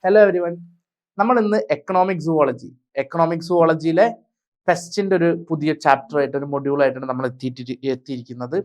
Hello everyone. നമ്മൾ ഇന്ന് economic സുവോളജിയിലെ പെസ്റ്റിന്റെ ഒരു പുതിയ ചാപ്റ്റർ ആയിട്ട് ഒരു മൊഡ്യൂൾ ആയിട്ടാണ് നമ്മൾ എത്തിയിരിക്കുന്നത്.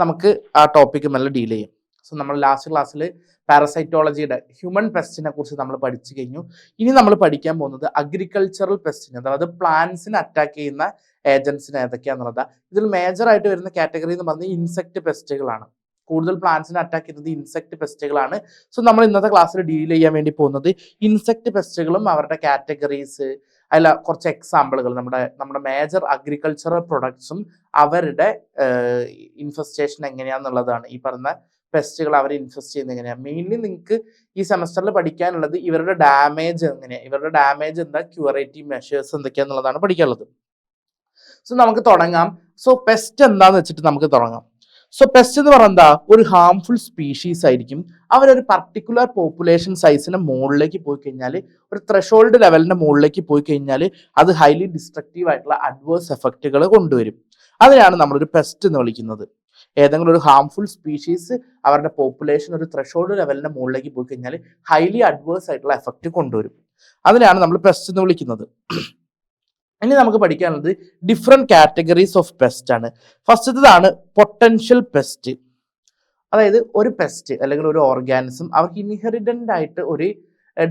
നമുക്ക് ആ ടോപ്പിക്ക് നല്ല ഡീൽ ചെയ്യാം. സോ നമ്മൾ ലാസ്റ്റ് ക്ലാസ്സിൽ പാരസൈറ്റോളജിയുടെ ഹ്യൂമൻ പെസ്റ്റിനെ കുറിച്ച് നമ്മൾ പഠിച്ചു കഴിഞ്ഞു. ഇനി നമ്മൾ പഠിക്കാൻ പോകുന്നത് അഗ്രികൾച്ചറൽ പെസ്റ്റിന്, അതായത് പ്ലാന്റ്സിനെ അറ്റാക്ക് ചെയ്യുന്ന ഏജൻസിന് ഏതൊക്കെയാണെന്നുള്ളതാണ്. ഇതിൽ മേജർ ആയിട്ട് വരുന്ന കാറ്റഗറി എന്ന് പറഞ്ഞാൽ ഇൻസെക്ട് പെസ്റ്റുകളാണ്. കൂടുതൽ പ്ലാന്റ്സിനെ അറ്റാക്ക് ചെയ്യുന്നത് ഇൻസെക്ട് പെസ്റ്റുകളാണ്. സോ നമ്മൾ ഇന്നത്തെ ക്ലാസ്സിൽ ഡീൽ ചെയ്യാൻ വേണ്ടി പോകുന്നത് ഇൻസെക്ട് പെസ്റ്റുകളും അവരുടെ കാറ്റഗറീസ്, അല്ല കുറച്ച് എക്സാമ്പിളുകൾ, നമ്മുടെ മേജർ അഗ്രികൾച്ചറൽ പ്രൊഡക്ട്സും അവരുടെ ഇൻഫെസ്റ്റേഷൻ എങ്ങനെയാണെന്നുള്ളതാണ്. ഈ പറഞ്ഞ പെസ്റ്റുകൾ അവർ ഇൻഫെസ്റ്റ് ചെയ്യുന്നത് എങ്ങനെയാണ്. മെയിൻലി നിങ്ങൾക്ക് ഈ സെമസ്റ്ററിൽ പഠിക്കാനുള്ളത് ഇവരുടെ ഡാമേജ് എങ്ങനെയാണ്, ഇവരുടെ ഡാമേജ് എന്താ, ക്യൂറേറ്റീവ് മെഷേഴ്സ് എന്തൊക്കെയാന്നുള്ളതാണ് പഠിക്കാനുള്ളത്. സോ നമുക്ക് തുടങ്ങാം. സോ പെസ്റ്റ് എന്താന്ന് വെച്ചിട്ട് നമുക്ക് തുടങ്ങാം. സോ പെസ്റ്റ് എന്ന് പറഞ്ഞാൽ എന്താ, ഒരു ഹാംഫുൾ സ്പീഷീസ് ആയിരിക്കും. അവരൊരു പർട്ടിക്കുലർ പോപ്പുലേഷൻ സൈസിന് മുകളിലേക്ക് പോയി കഴിഞ്ഞാൽ, ഒരു ത്രെഷോൾഡ് ലെവലിന്റെ മുകളിലേക്ക് പോയി കഴിഞ്ഞാൽ അത് ഹൈലി ഡിസ്ട്രക്റ്റീവ് ആയിട്ടുള്ള അഡ്വേഴ്സ് എഫക്റ്റുകൾ കൊണ്ടുവരും. അതിനാണ് നമ്മളൊരു പെസ്റ്റ് എന്ന് വിളിക്കുന്നത്. ഏതെങ്കിലും ഒരു ഹാംഫുൾ സ്പീഷീസ് അവരുടെ പോപ്പുലേഷൻ ഒരു ത്രെഷോൾഡ് ലെവലിന്റെ മുകളിലേക്ക് പോയി കഴിഞ്ഞാൽ ഹൈലി അഡ്വേഴ്സ് ആയിട്ടുള്ള എഫക്റ്റ് കൊണ്ടുവരും. അതിനാണ് നമ്മൾ പെസ്റ്റ് എന്ന് വിളിക്കുന്നത്. ഇനി നമുക്ക് പഠിക്കാനുള്ളത് ഡിഫറെന്റ് കാറ്റഗറീസ് ഓഫ് പെസ്റ്റ് ആണ്. ഫസ്റ്റത്തേതാണ് പൊട്ടൻഷ്യൽ പെസ്റ്റ്. അതായത് ഒരു പെസ്റ്റ് അല്ലെങ്കിൽ ഒരു ഓർഗാനിസം അവർക്ക് ഇൻഹെറിറ്റന്റ് ആയിട്ട് ഒരു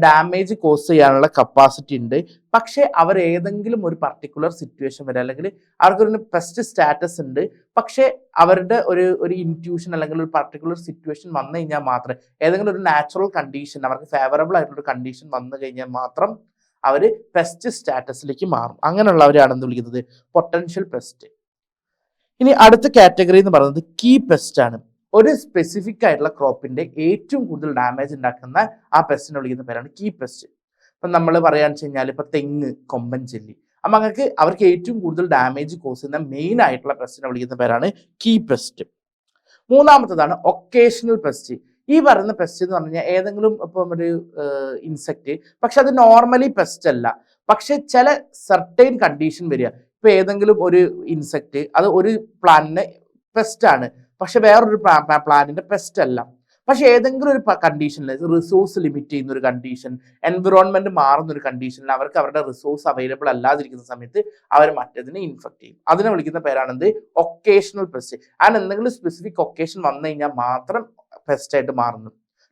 ഡാമേജ് കോസ് ചെയ്യാനുള്ള കപ്പാസിറ്റി ഉണ്ട്. പക്ഷെ അവർ ഏതെങ്കിലും ഒരു പർട്ടിക്കുലർ സിറ്റുവേഷൻ വരെ, അല്ലെങ്കിൽ അവർക്കൊരു പെസ്റ്റ് സ്റ്റാറ്റസ് ഉണ്ട്, പക്ഷെ അവരുടെ ഒരു ഇൻറ്റ്യൂഷൻ അല്ലെങ്കിൽ ഒരു പർട്ടിക്കുലർ സിറ്റുവേഷൻ വന്നു കഴിഞ്ഞാൽ മാത്രമേ, ഏതെങ്കിലും ഒരു നാച്ചുറൽ കണ്ടീഷൻ അവർക്ക് ഫേവറബിൾ ആയിട്ടുള്ള ഒരു കണ്ടീഷൻ വന്നു കഴിഞ്ഞാൽ മാത്രം അവർ പെസ്റ്റ് സ്റ്റാറ്റസിലേക്ക് മാറും. അങ്ങനെയുള്ളവരെയാണ് എന്ത് വിളിക്കുന്നത്, പൊട്ടൻഷ്യൽ പെസ്റ്റ്. ഇനി അടുത്ത കാറ്റഗറി എന്ന് പറയുന്നത് കീ പെസ്റ്റ് ആണ്. ഒരു സ്പെസിഫിക് ആയിട്ടുള്ള ക്രോപ്പിന്റെ ഏറ്റവും കൂടുതൽ ഡാമേജ് ഉണ്ടാക്കുന്ന ആ പെസ്റ്റിനെ വിളിക്കുന്ന പേരാണ് കീ പെസ്റ്റ്. ഇപ്പം നമ്മൾ പറയാന്ന് വെച്ച് കഴിഞ്ഞാൽ ഇപ്പൊ തെങ്ങ്, കൊമ്പൻ ചെല്ലി, അപ്പം അവർക്ക് ഏറ്റവും കൂടുതൽ ഡാമേജ് കോസ് ചെയ്യുന്ന മെയിൻ ആയിട്ടുള്ള പെസ്റ്റിനെ വിളിക്കുന്ന പേരാണ് കീ പെസ്റ്റ്. മൂന്നാമത്തതാണ് ഒക്കേഷണൽ പെസ്റ്റ്. ഈ പറയുന്ന പെസ്റ്റ് എന്ന് പറഞ്ഞു കഴിഞ്ഞാൽ ഏതെങ്കിലും ഇപ്പം ഒരു ഇൻസെക്ട്, പക്ഷെ അത് നോർമലി പെസ്റ്റ് അല്ല, പക്ഷെ ചില സർട്ടൈൻ കണ്ടീഷൻ വരിക. ഇപ്പൊ ഏതെങ്കിലും ഒരു ഇൻസെക്ട് അത് ഒരു പ്ലാന്റിന് പെസ്റ്റ് ആണ്, പക്ഷെ വേറൊരു പ്ലാന്റിന്റെ പെസ്റ്റ് അല്ല. പക്ഷെ ഏതെങ്കിലും ഒരു കണ്ടീഷനിൽ, റിസോഴ്സ് ലിമിറ്റ് ചെയ്യുന്ന ഒരു കണ്ടീഷൻ, എൻവിറോൺമെന്റ് മാറുന്ന ഒരു കണ്ടീഷനിൽ അവർക്ക് അവരുടെ റിസോഴ്സ് അവൈലബിൾ അല്ലാതിരിക്കുന്ന സമയത്ത് അവർ മറ്റേതിനെ ഇൻഫെക്ട് ചെയ്യും. അതിനെ വിളിക്കുന്ന പേരാണെന്ത്, ഒക്കേഷണൽ പെസ്റ്റ്. അതിന് എന്തെങ്കിലും സ്പെസിഫിക് ഒക്കേഷൻ വന്നു കഴിഞ്ഞാൽ മാത്രം പെസ്റ്റ് ആയിട്ട് മാറുന്നു.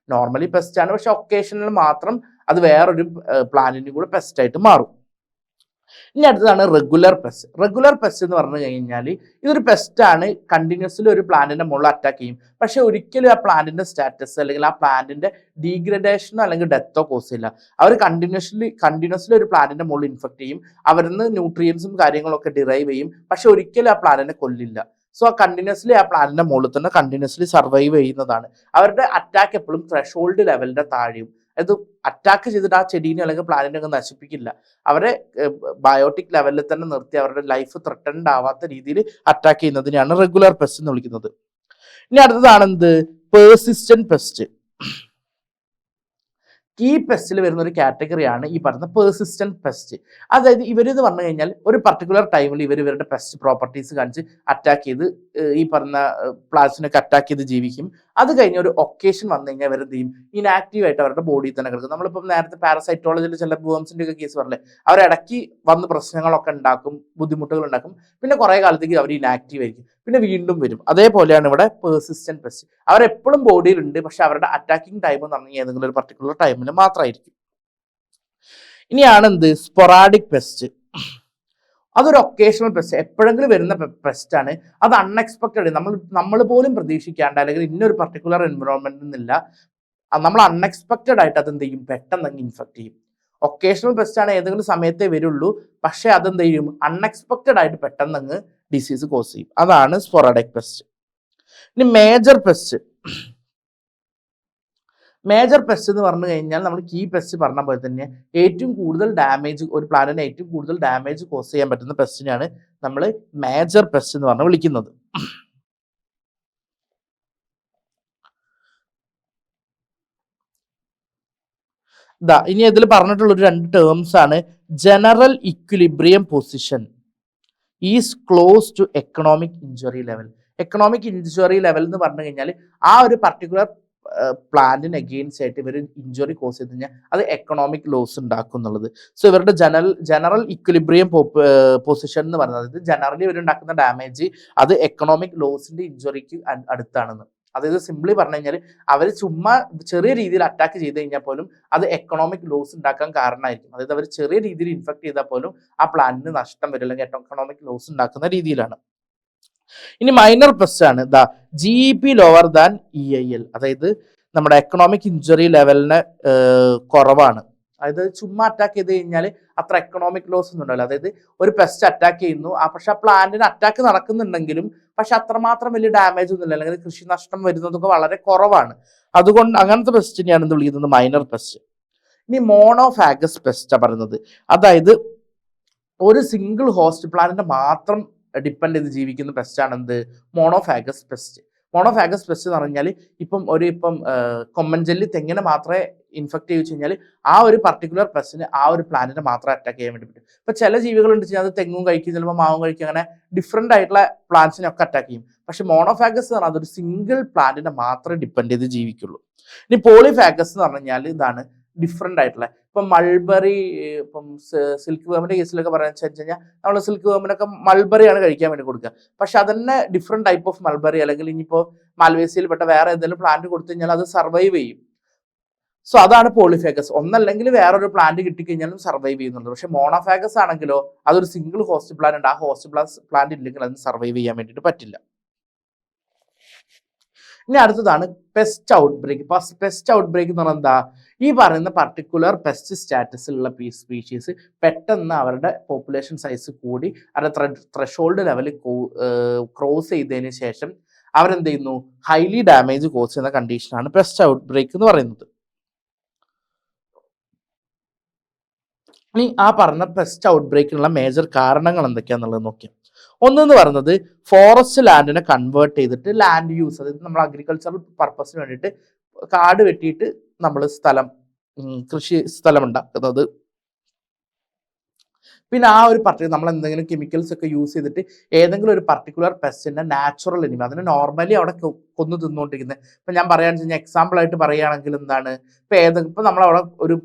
നോർമലി പെസ്റ്റ് ആണ്, പക്ഷെ ഒക്കേഷനിൽ മാത്രം അത് വേറൊരു പ്ലാന്റിനും കൂടെ പെസ്റ്റ് ആയിട്ട് മാറും. ഇനി അടുത്തതാണ് റെഗുലർ പെസ്റ്റ്. റെഗുലർ പെസ്റ്റ് എന്ന് പറഞ്ഞു കഴിഞ്ഞാൽ ഇതൊരു പെസ്റ്റ് ആണ്, കണ്ടിന്യൂസ്ലി ഒരു പ്ലാന്റിന്റെ മുകളിൽ അറ്റാക്ക് ചെയ്യും, പക്ഷെ ഒരിക്കലും ആ പ്ലാന്റിന്റെ സ്റ്റാറ്റസ് അല്ലെങ്കിൽ ആ പ്ലാന്റിന്റെ ഡീഗ്രഡേഷനോ അല്ലെങ്കിൽ ഡെത്തോ കോസ് ചെയ്യില്ല. അവർ കണ്ടിന്യൂസ്ലി ഒരു പ്ലാന്റിന്റെ മുകളിൽ ഇൻഫെക്ട് ചെയ്യും, അവരിന്ന് ന്യൂട്രിയൻസും കാര്യങ്ങളൊക്കെ ഡിറൈവ് ചെയ്യും, പക്ഷെ ഒരിക്കലും ആ പ്ലാന്റിനെ കൊല്ലില്ല. സോ ആ കണ്ടിന്യൂസ്ലി ആ പ്ലാന്റിന്റെ മുകളിൽ തന്നെ കണ്ടിന്യൂസ്ലി സർവൈവ് ചെയ്യുന്നതാണ്. അവരുടെ അറ്റാക്ക് എപ്പോഴും ത്രെഷോൾഡ് ലെവലിന്റെ താഴെയും, അത് അറ്റാക്ക് ചെയ്തിട്ട് ആ ചെടീനെ അല്ലെങ്കിൽ പ്ലാന്റിനെ ഒക്കെ നശിപ്പിക്കില്ല. അവരെ ബയോട്ടിക് ലെവലിൽ തന്നെ നിർത്തി അവരുടെ ലൈഫ് ത്രെട്ടൻഡ് ആവാത്ത രീതിയിൽ അറ്റാക്ക് ചെയ്യുന്നതിനെയാണ് റെഗുലർ പെസ്റ്റ് എന്ന് വിളിക്കുന്നത്. ഇനി അടുത്തതാണ് എന്ത്, പേഴ്സിസ്റ്റന്റ് പെസ്റ്റ്. കീ പെസ്റ്റിൽ വരുന്ന ഒരു കാറ്റഗറിയാണ് ഈ പറയുന്ന പേഴ്സിസ്റ്റന്റ് പെസ്റ്റ്. അതായത് ഇവരെന്ന് പറഞ്ഞു കഴിഞ്ഞാൽ ഒരു പർട്ടിക്കുലർ ടൈമിൽ ഇവരുടെ പെസ്റ്റ് പ്രോപ്പർട്ടീസ് കാണിച്ച് അറ്റാക്ക് ചെയ്ത് ഈ പറഞ്ഞ പ്ലാന്റ്സിനൊക്കെ അറ്റാക്ക് ചെയ്ത് ജീവിക്കും. അത് കഴിഞ്ഞ ഒരു ഒക്കേഷൻ വന്നു കഴിഞ്ഞാൽ ഇവരെന്ത് ചെയ്യും, ഇനാക്റ്റീവ് ആയിട്ട് അവരുടെ ബോഡിയിൽ തന്നെ കിടക്കും. നമ്മളിപ്പം നേരത്തെ പാരസൈറ്റോളജിയിൽ ചില വേംസിന്റെ ഒക്കെ കേസ് പറഞ്ഞില്ലേ, അവരിടയ്ക്ക് വന്ന് പ്രശ്നങ്ങളൊക്കെ ഉണ്ടാക്കും, ബുദ്ധിമുട്ടുകൾ ഉണ്ടാക്കും, പിന്നെ കുറെ കാലത്തേക്ക് അവർ ഇനാക്റ്റീവ് ആയിരിക്കും, പിന്നെ വീണ്ടും വരും. അതേപോലെയാണ് ഇവിടെ പേഴ്സിസ്റ്റന്റ് പെസ്റ്റ്. അവരെപ്പോഴും ബോഡിയിലുണ്ട്, പക്ഷെ അവരുടെ അറ്റാക്കിംഗ് ടൈം എന്ന് പറഞ്ഞാൽ ഏതെങ്കിലും ഒരു പർട്ടിക്കുലർ ടൈമിൽ മാത്രമായിരിക്കും. ഇനിയാണ് എന്ത്, സ്പൊറാഡിക് പെസ്റ്റ്. അതൊരു ഒക്കേഷണൽ പെസ്റ്റ്, എപ്പോഴെങ്കിലും വരുന്ന പെസ്റ്റ് ആണ്. അത് അൺഎക്സ്പെക്റ്റഡ്, നമ്മൾ പോലും പ്രതീക്ഷിക്കാണ്ട്, അല്ലെങ്കിൽ ഇന്നൊരു പർട്ടിക്കുലർ എൻവിറോൺമെന്റിൽ നിന്നില്ല, നമ്മൾ അൺഎക്സ്പെക്റ്റഡ് ആയിട്ട് അതെന്ത് ചെയ്യും, പെട്ടെന്ന് ഇൻഫെക്ട് ചെയ്യും. ഒക്കേഷണൽ പെസ്റ്റ് ആണ്, ഏതെങ്കിലും സമയത്തേ വരുള്ളൂ, പക്ഷെ അതെന്ത് ചെയ്യും, അൺഎക്സ്പെക്റ്റഡ് ആയിട്ട് പെട്ടെന്ന് ഡിസീസ് കോസ് ചെയ്യും. അതാണ് സ്പൊറാഡിക് പെസ്റ്റ്. ഇനി മേജർ പെസ്റ്റ്. മേജർ പെസ്റ്റ് എന്ന് പറഞ്ഞു കഴിഞ്ഞാൽ നമ്മൾ കീ പെസ്റ്റ് പറഞ്ഞ പോലെ തന്നെ ഏറ്റവും കൂടുതൽ ഡാമേജ്, ഒരു പ്ലാന്റിന് ഏറ്റവും കൂടുതൽ ഡാമേജ് കോസ് ചെയ്യാൻ പറ്റുന്ന പെസ്റ്റിനെയാണ് നമ്മൾ മേജർ പെസ്റ്റ് എന്ന് പറഞ്ഞ് വിളിക്കുന്നത്. ഇനി ഇതിൽ പറഞ്ഞിട്ടുള്ള ഒരു രണ്ട് ടേംസ് ആണ്. General equilibrium position is close to economic injury level. Economic injury level എന്ന് പറഞ്ഞു കഴിഞ്ഞാൽ ആ ഒരു പർട്ടിക്കുലർ പ്ലാന്റിന് അഗെയിൻസ്റ്റ് ആയിട്ട് ഇവർ ഇഞ്ചുറി കോസ് ചെയ്ത് കഴിഞ്ഞാൽ അത് എക്കണോമിക് ലോസ് ഉണ്ടാക്കും എന്നുള്ളത്. സോ ഇവരുടെ ജനറൽ ഇക്വിലിബ്രിയം പൊസിഷൻ എന്ന് പറയുന്നത്, അതായത് ജനറലി ഇവരുണ്ടാക്കുന്ന ഡാമേജ് അത് എക്കണോമിക് ലോസിന്റെ ഇഞ്ചുറിക്ക് അടുത്താണെന്ന്. അതായത് സിംപ്ലി പറഞ്ഞു കഴിഞ്ഞാൽ അവർ ചുമ്മാ ചെറിയ രീതിയിൽ അറ്റാക്ക് ചെയ്ത് കഴിഞ്ഞാൽ പോലും അത് എക്കണോമിക് ലോസ് ഉണ്ടാക്കാൻ കാരണമായിരിക്കും. അതായത് അവർ ചെറിയ രീതിയിൽ ഇൻഫെക്ട് ചെയ്താൽ പോലും ആ പ്ലാന്റിന് നഷ്ടം വരും, അല്ലെങ്കിൽ എക്കണോമിക് ലോസ് ഉണ്ടാക്കുന്ന രീതിയിലാണ്. ഇനി മൈനർ പെസ്റ്റ് ആണ് the GEP lower than EIL, അതായത് നമ്മുടെ എക്കണോമിക് ഇഞ്ചുറി ലെവലിന് കുറവാണ്. അതായത് ചുമ്മാ അറ്റാക്ക് ചെയ്ത് കഴിഞ്ഞാൽ അത്ര എക്കണോമിക് ലോസ് ഒന്നും ഉണ്ടാവില്ല. അതായത് ഒരു പെസ്റ്റ് അറ്റാക്ക് ചെയ്യുന്നു, പക്ഷെ ആ പ്ലാന്റിന് അറ്റാക്ക് നടക്കുന്നുണ്ടെങ്കിലും പക്ഷെ അത്രമാത്രം വലിയ ഡാമേജ് ഒന്നുമില്ല, അല്ലെങ്കിൽ കൃഷി നഷ്ടം വരുന്നതൊക്കെ വളരെ കുറവാണ്. അതുകൊണ്ട് അങ്ങനത്തെ പെസ്റ്റിനെയാണ് എന്ത് വിളിക്കുന്നത്, മൈനർ പെസ്റ്റ്. ഇനി മോണോഫാഗസ് പെസ്റ്റാണ് പറയുന്നത്, അതായത് ഒരു സിംഗിൾ ഹോസ്റ്റ് പ്ലാന്റിനെ മാത്രം ഡിപ്പെൻഡ് ചെയ്ത് ജീവിക്കുന്ന പെസ്റ്റാണ് എന്ത്, മോണോഫാഗസ് പെസ്റ്റ്. മോണോഫാഗസ് പെസ്റ്റ് എന്ന് പറഞ്ഞാൽ ഇപ്പം കൊമ്മൻജെല്ലി തെങ്ങിനെ മാത്രമേ ഇൻഫെക്ട് ചെയ്ത് കഴിഞ്ഞാൽ ആ ഒരു പർട്ടിക്കുലർ പെസ്റ്റിന് ആ ഒരു പ്ലാന്റിനെ മാത്രം അറ്റാക്ക് ചെയ്യാൻ വേണ്ടി പറ്റും. ഇപ്പൊ ചില ജീവികളുണ്ട് വെച്ചാൽ അത് തെങ്ങും കഴിക്കും, ചിലപ്പോൾ മാവും കഴിക്കും, അങ്ങനെ ഡിഫറെന്റ് ആയിട്ടുള്ള പ്ലാന്റ്സിനെ ഒക്കെ അറ്റാക്ക് ചെയ്യും. പക്ഷെ മോണോഫാഗസ് എന്ന് പറഞ്ഞാൽ അതൊരു സിംഗിൾ പ്ലാന്റിനെ മാത്രമേ ഡിപ്പെൻഡ് ചെയ്ത് ജീവിക്കുള്ളൂ. ഇനി പോളിഫാഗസ് എന്ന് പറഞ്ഞു കഴിഞ്ഞാൽ ഇതാണ് ഡിഫറെന്റ് ആയിട്ടുള്ള, ഇപ്പം മൾബറി, ഇപ്പം സിൽക്ക് വേമിന്റെ കേസിലൊക്കെ പറയാന്ന് വെച്ച് കഴിഞ്ഞാൽ നമ്മൾ സിൽക്ക് വേമിനൊക്കെ മൾബറിയാണ് കഴിക്കാൻ വേണ്ടി കൊടുക്കുക. പക്ഷെ അതന്നെ ഡിഫറെന്റ് ടൈപ്പ് ഓഫ് മൾബറി, അല്ലെങ്കിൽ ഇനിയിപ്പോൾ മാൽവേസിയിൽപ്പെട്ട വേറെ ഏതെങ്കിലും പ്ലാന്റ് കൊടുത്തു കഴിഞ്ഞാൽ അത് സർവൈവ് ചെയ്യും. സോ അതാണ് പോളിഫാഗസ്. ഒന്നല്ലെങ്കിൽ വേറൊരു പ്ലാന്റ് കിട്ടിക്കഴിഞ്ഞാലും സർവൈവ് ചെയ്യുന്നുണ്ട്. പക്ഷെ മോണോഫാഗസ് ആണെങ്കിലോ അതൊരു സിംഗിൾ ഹോസ്റ്റ് പ്ലാന്റ് ഉണ്ട്, ആ ഹോസ്റ്റ് പ്ലാന്റ് ഇല്ലെങ്കിൽ അതിന് സർവൈവ് ചെയ്യാൻ വേണ്ടിയിട്ട് പറ്റില്ല. ഇനി അടുത്തതാണ് പെസ്റ്റ് ഔട്ട്ബ്രേക്ക്. പെസ്റ്റ് ഔട്ട്ബ്രേക്ക് എന്ന് പറഞ്ഞാൽ എന്താ, ഈ പറയുന്ന പർട്ടിക്കുലർ പെസ്റ്റ് സ്റ്റാറ്റസിലുള്ള സ്പീഷീസ് പെട്ടെന്ന് അവരുടെ പോപ്പുലേഷൻ സൈസ് കൂടി അവരുടെ ത്രഷോൾഡ് ലെവൽ ക്രോസ് ചെയ്തതിന് ശേഷം അവരെന്ത് ചെയ്യുന്നു, ഹൈലി ഡാമേജ് കോസ് ചെയ്യുന്ന കണ്ടീഷനാണ് പെസ്റ്റ് ഔട്ട്ബ്രേക്ക് എന്ന് പറയുന്നത്. ഇനി ആ പറഞ്ഞ പെസ്റ്റ് ഔട്ട്ബ്രേക്കിനുള്ള മേജർ കാരണങ്ങൾ എന്തൊക്കെയാണെന്നുള്ളത് നോക്കിയാൽ, ഒന്നെന്ന് പറയുന്നത് ഫോറസ്റ്റ് ലാൻഡിനെ കൺവേർട്ട് ചെയ്തിട്ട് ലാൻഡ് യൂസ്, അതായത് നമ്മൾ അഗ്രികൾച്ചറൽ പർപ്പസിന് വേണ്ടിയിട്ട് കാട് വെട്ടിയിട്ട് നമ്മൾ കൃഷി സ്ഥലം ഉണ്ടാക്കുന്നത്. പിന്നെ ആ ഒരു നമ്മൾ എന്തെങ്കിലും കെമിക്കൽസ് ഒക്കെ യൂസ് ചെയ്തിട്ട് ഏതെങ്കിലും ഒരു പർട്ടിക്കുലർ പെസ്റ്റിന്റെ നാച്ചുറൽ എനിമി, അതിന് നോർമലി അവിടെ കൊന്നു തിന്നുകൊണ്ടിരിക്കുന്നത്. ഇപ്പൊ ഞാൻ പറയാന്ന് വെച്ചാൽ എക്സാമ്പിൾ ആയിട്ട് പറയുകയാണെങ്കിൽ എന്താണ്, ഇപ്പൊ നമ്മളവിടെ ഒരു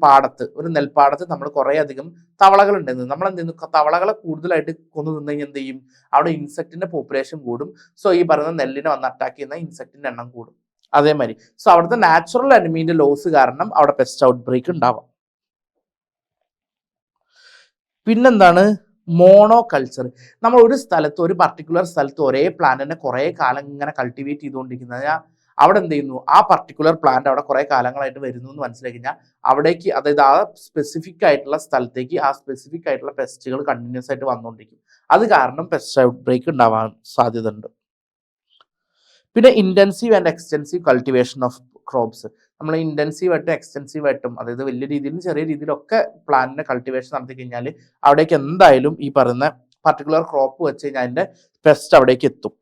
നെൽപ്പാടത്ത് നമ്മൾ കുറെ അധികം തവളകൾ ഉണ്ടെന്ന്, നമ്മൾ എന്ത് ചെയ്യുന്നു, തവളകളെ കൂടുതലായിട്ട് കൊന്നു തിന്നു കഴിഞ്ഞാൽ എന്ത് ചെയ്യും, അവിടെ ഇൻസെക്റ്റിന്റെ പോപ്പുലേഷൻ കൂടും. സോ ഈ പറയുന്ന നെല്ലിനെ വന്ന് അറ്റാക്ക് ചെയ്യുന്ന ഇൻസെക്റ്റിന്റെ എണ്ണം കൂടും. അതേമാതിരി സോ അവിടുത്തെ നാച്ചുറൽ എനിമീന്റെ ലോസ് കാരണം അവിടെ പെസ്റ്റ് ഔട്ട് ബ്രേക്ക് ഉണ്ടാവാം. പിന്നെന്താണ്, മോണോ കൾച്ചർ. നമ്മൾ ഒരു സ്ഥലത്ത്, ഒരു പർട്ടിക്കുലർ സ്ഥലത്ത് ഒരേ പ്ലാന്റിനെ കുറെ കാലം ഇങ്ങനെ കൾട്ടിവേറ്റ് ചെയ്തുകൊണ്ടിരിക്കുന്നത്, അവിടെ എന്ത് ചെയ്യുന്നു, ആ പർട്ടിക്കുലർ പ്ലാന്റ് അവിടെ കുറെ കാലങ്ങളായിട്ട് വരുന്നു എന്ന് മനസ്സിലാക്കി കഴിഞ്ഞാൽ അവിടേക്ക്, അതായത് ആ സ്പെസിഫിക് ആയിട്ടുള്ള സ്ഥലത്തേക്ക് ആ സ്പെസിഫിക് ആയിട്ടുള്ള പെസ്റ്റുകൾ കണ്ടിന്യൂസ് ആയിട്ട് വന്നുകൊണ്ടിരിക്കും. അത് കാരണം പെസ്റ്റ് ഔട്ട് ബ്രേക്ക് ഉണ്ടാവാൻ സാധ്യത ഉണ്ട്. പിന്നെ intensive and extensive cultivation of crops. നമ്മൾ ഇന്റൻസീവ് ആയിട്ടും എക്സ്റ്റെൻസീവ് ആയിട്ടും, അതായത് വലിയ രീതിയിലും ചെറിയ രീതിയിലൊക്കെ പ്ലാന്റിന്റെ കൾട്ടിവേഷൻ നടത്തി കഴിഞ്ഞാൽ അവിടേക്ക് എന്തായാലും ഈ പറയുന്ന പർട്ടിക്കുലർ ക്രോപ്പ് വെച്ച് കഴിഞ്ഞാൽ അതിന്റെ പെസ്റ്റ് അവിടേക്ക് എത്തും.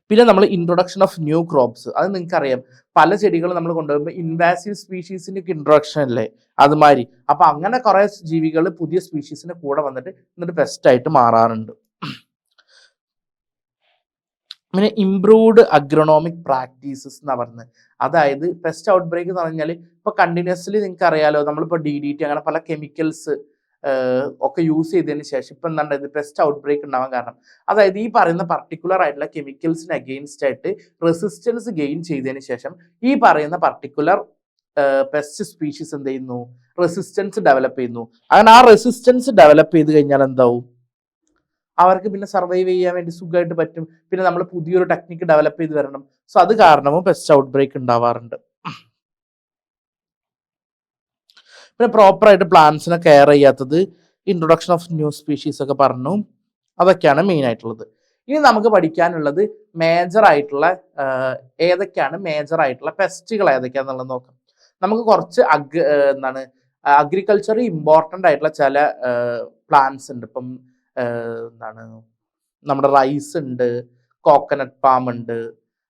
പിന്നെ നമ്മൾ ഇൻട്രൊഡക്ഷൻ ഓഫ് ന്യൂ ക്രോപ്സ്, അത് നിങ്ങൾക്കറിയാം, പല ചെടികളും നമ്മൾ കൊണ്ടുപോകുമ്പോൾ ഇൻവാസീവ് സ്പീഷീസിന്റെ ഇൻട്രൊഡക്ഷൻ അല്ലേ അതുമാതിരി. അപ്പൊ അങ്ങനെ കുറെ ജീവികൾ പുതിയ സ്പീഷീസിന്റെ കൂടെ വന്നിട്ട് എന്നിട്ട് പെസ്റ്റ് ആയിട്ട് മാറാറുണ്ട്. പിന്നെ ഇംപ്രൂവ്ഡ് അഗ്രോണോമിക് പ്രാക്ടീസസ് എന്നാ പറയുന്നത്. അതായത് പെസ്റ്റ് ഔട്ട് ബ്രേക്ക് എന്ന് പറഞ്ഞാൽ ഇപ്പൊ കണ്ടിന്യൂസ്ലി നിങ്ങൾക്ക് അറിയാലോ, നമ്മളിപ്പോൾ DDT അങ്ങനെ പല കെമിക്കൽസ് ഒക്കെ യൂസ് ചെയ്തതിന് ശേഷം ഇപ്പൊ എന്താ പെസ്റ്റ് ഔട്ട് ബ്രേക്ക് ഉണ്ടാവാൻ കാരണം, അതായത് ഈ പറയുന്ന പർട്ടിക്കുലർ ആയിട്ടുള്ള കെമിക്കൽസിന് അഗെയിൻസ്റ്റ് ആയിട്ട് റെസിസ്റ്റൻസ് ഗെയിൻ ചെയ്തതിന് ശേഷം ഈ പറയുന്ന പർട്ടിക്കുലർ പെസ്റ്റ് സ്പീഷീസ് എന്ത് ചെയ്യുന്നു, റെസിസ്റ്റൻസ് ഡെവലപ്പ് ചെയ്യുന്നു. അങ്ങനെ ആ റെസിസ്റ്റൻസ് ഡെവലപ്പ് ചെയ്ത് കഴിഞ്ഞാൽ എന്താവും, അവർക്ക് പിന്നെ സർവൈവ് ചെയ്യാൻ വേണ്ടി സുഖമായിട്ട് പറ്റും. പിന്നെ നമ്മൾ പുതിയൊരു ടെക്നിക്ക് ഡെവലപ്പ് ചെയ്ത് വരണം. സോ അത് കാരണവും പെസ്റ്റ് ഔട്ട് ബ്രേക്ക് ഉണ്ടാവാറുണ്ട്. പിന്നെ പ്രോപ്പറായിട്ട് പ്ലാന്റ്സിനെ കെയർ ചെയ്യാത്തത്, ഇൻട്രൊഡക്ഷൻ ഓഫ് ന്യൂ സ്പീഷീസ് ഒക്കെ പറഞ്ഞു, അതൊക്കെയാണ് മെയിൻ ആയിട്ടുള്ളത്. ഇനി നമുക്ക് പഠിക്കാനുള്ളത് മേജർ ആയിട്ടുള്ള ഏതൊക്കെയാണ് മേജർ ആയിട്ടുള്ള പെസ്റ്റുകൾ ഏതൊക്കെയാണെന്നുള്ളത് നോക്കാം. നമുക്ക് കുറച്ച് അഗ്രികൾച്ചർ ഇമ്പോർട്ടൻ്റ് ആയിട്ടുള്ള ചില പ്ലാന്റ്സ് ഉണ്ട്. ഇപ്പം നമ്മുടെ റൈസ് ഉണ്ട്, കോക്കനട്ട് പാം ഉണ്ട്,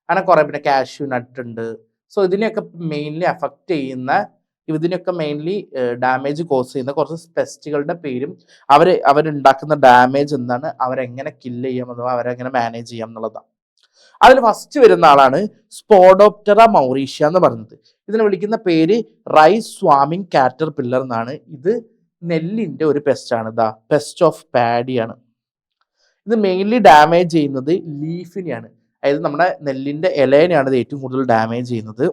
അങ്ങനെ കുറെ, പിന്നെ കാഷ്യൂ നട്ട് ഉണ്ട്. സോ ഇതിനെയൊക്കെ മെയിൻലി അഫക്റ്റ് ചെയ്യുന്ന, ഇതിനൊക്കെ മെയിൻലി ഡാമേജ് കോസ് ചെയ്യുന്ന കുറച്ച് പെസ്റ്റുകളുടെ പേരും അവരുണ്ടാക്കുന്ന ഡാമേജ് എന്താണ്, അവരെങ്ങനെ കില്ല് ചെയ്യാം അഥവാ അവരെങ്ങനെ മാനേജ് ചെയ്യാം എന്നുള്ളതാണ്. അതിൽ ഫസ്റ്റ് വരുന്ന ആളാണ് സ്പോഡോപ്റ്ററ മൗറീഷ്യ എന്ന് പറയുന്നത്. ഇതിനെ വിളിക്കുന്ന പേര് റൈസ് സ്വാമിങ് കാറ്റർപില്ലർ എന്നാണ്. ഇത് നെല്ലിന്റെ ഒരു പെസ്റ്റ് ആണ്. പെസ്റ്റ് ഓഫ് പാഡി ആണ്. ഇത് മെയിൻലി ഡാമേജ് ചെയ്യുന്നത് ലീഫിനെയാണ്. അതായത് നമ്മുടെ നെല്ലിന്റെ ഇലേനെയാണ് ഇത് ഏറ്റവും കൂടുതൽ ഡാമേജ് ചെയ്യുന്നത്.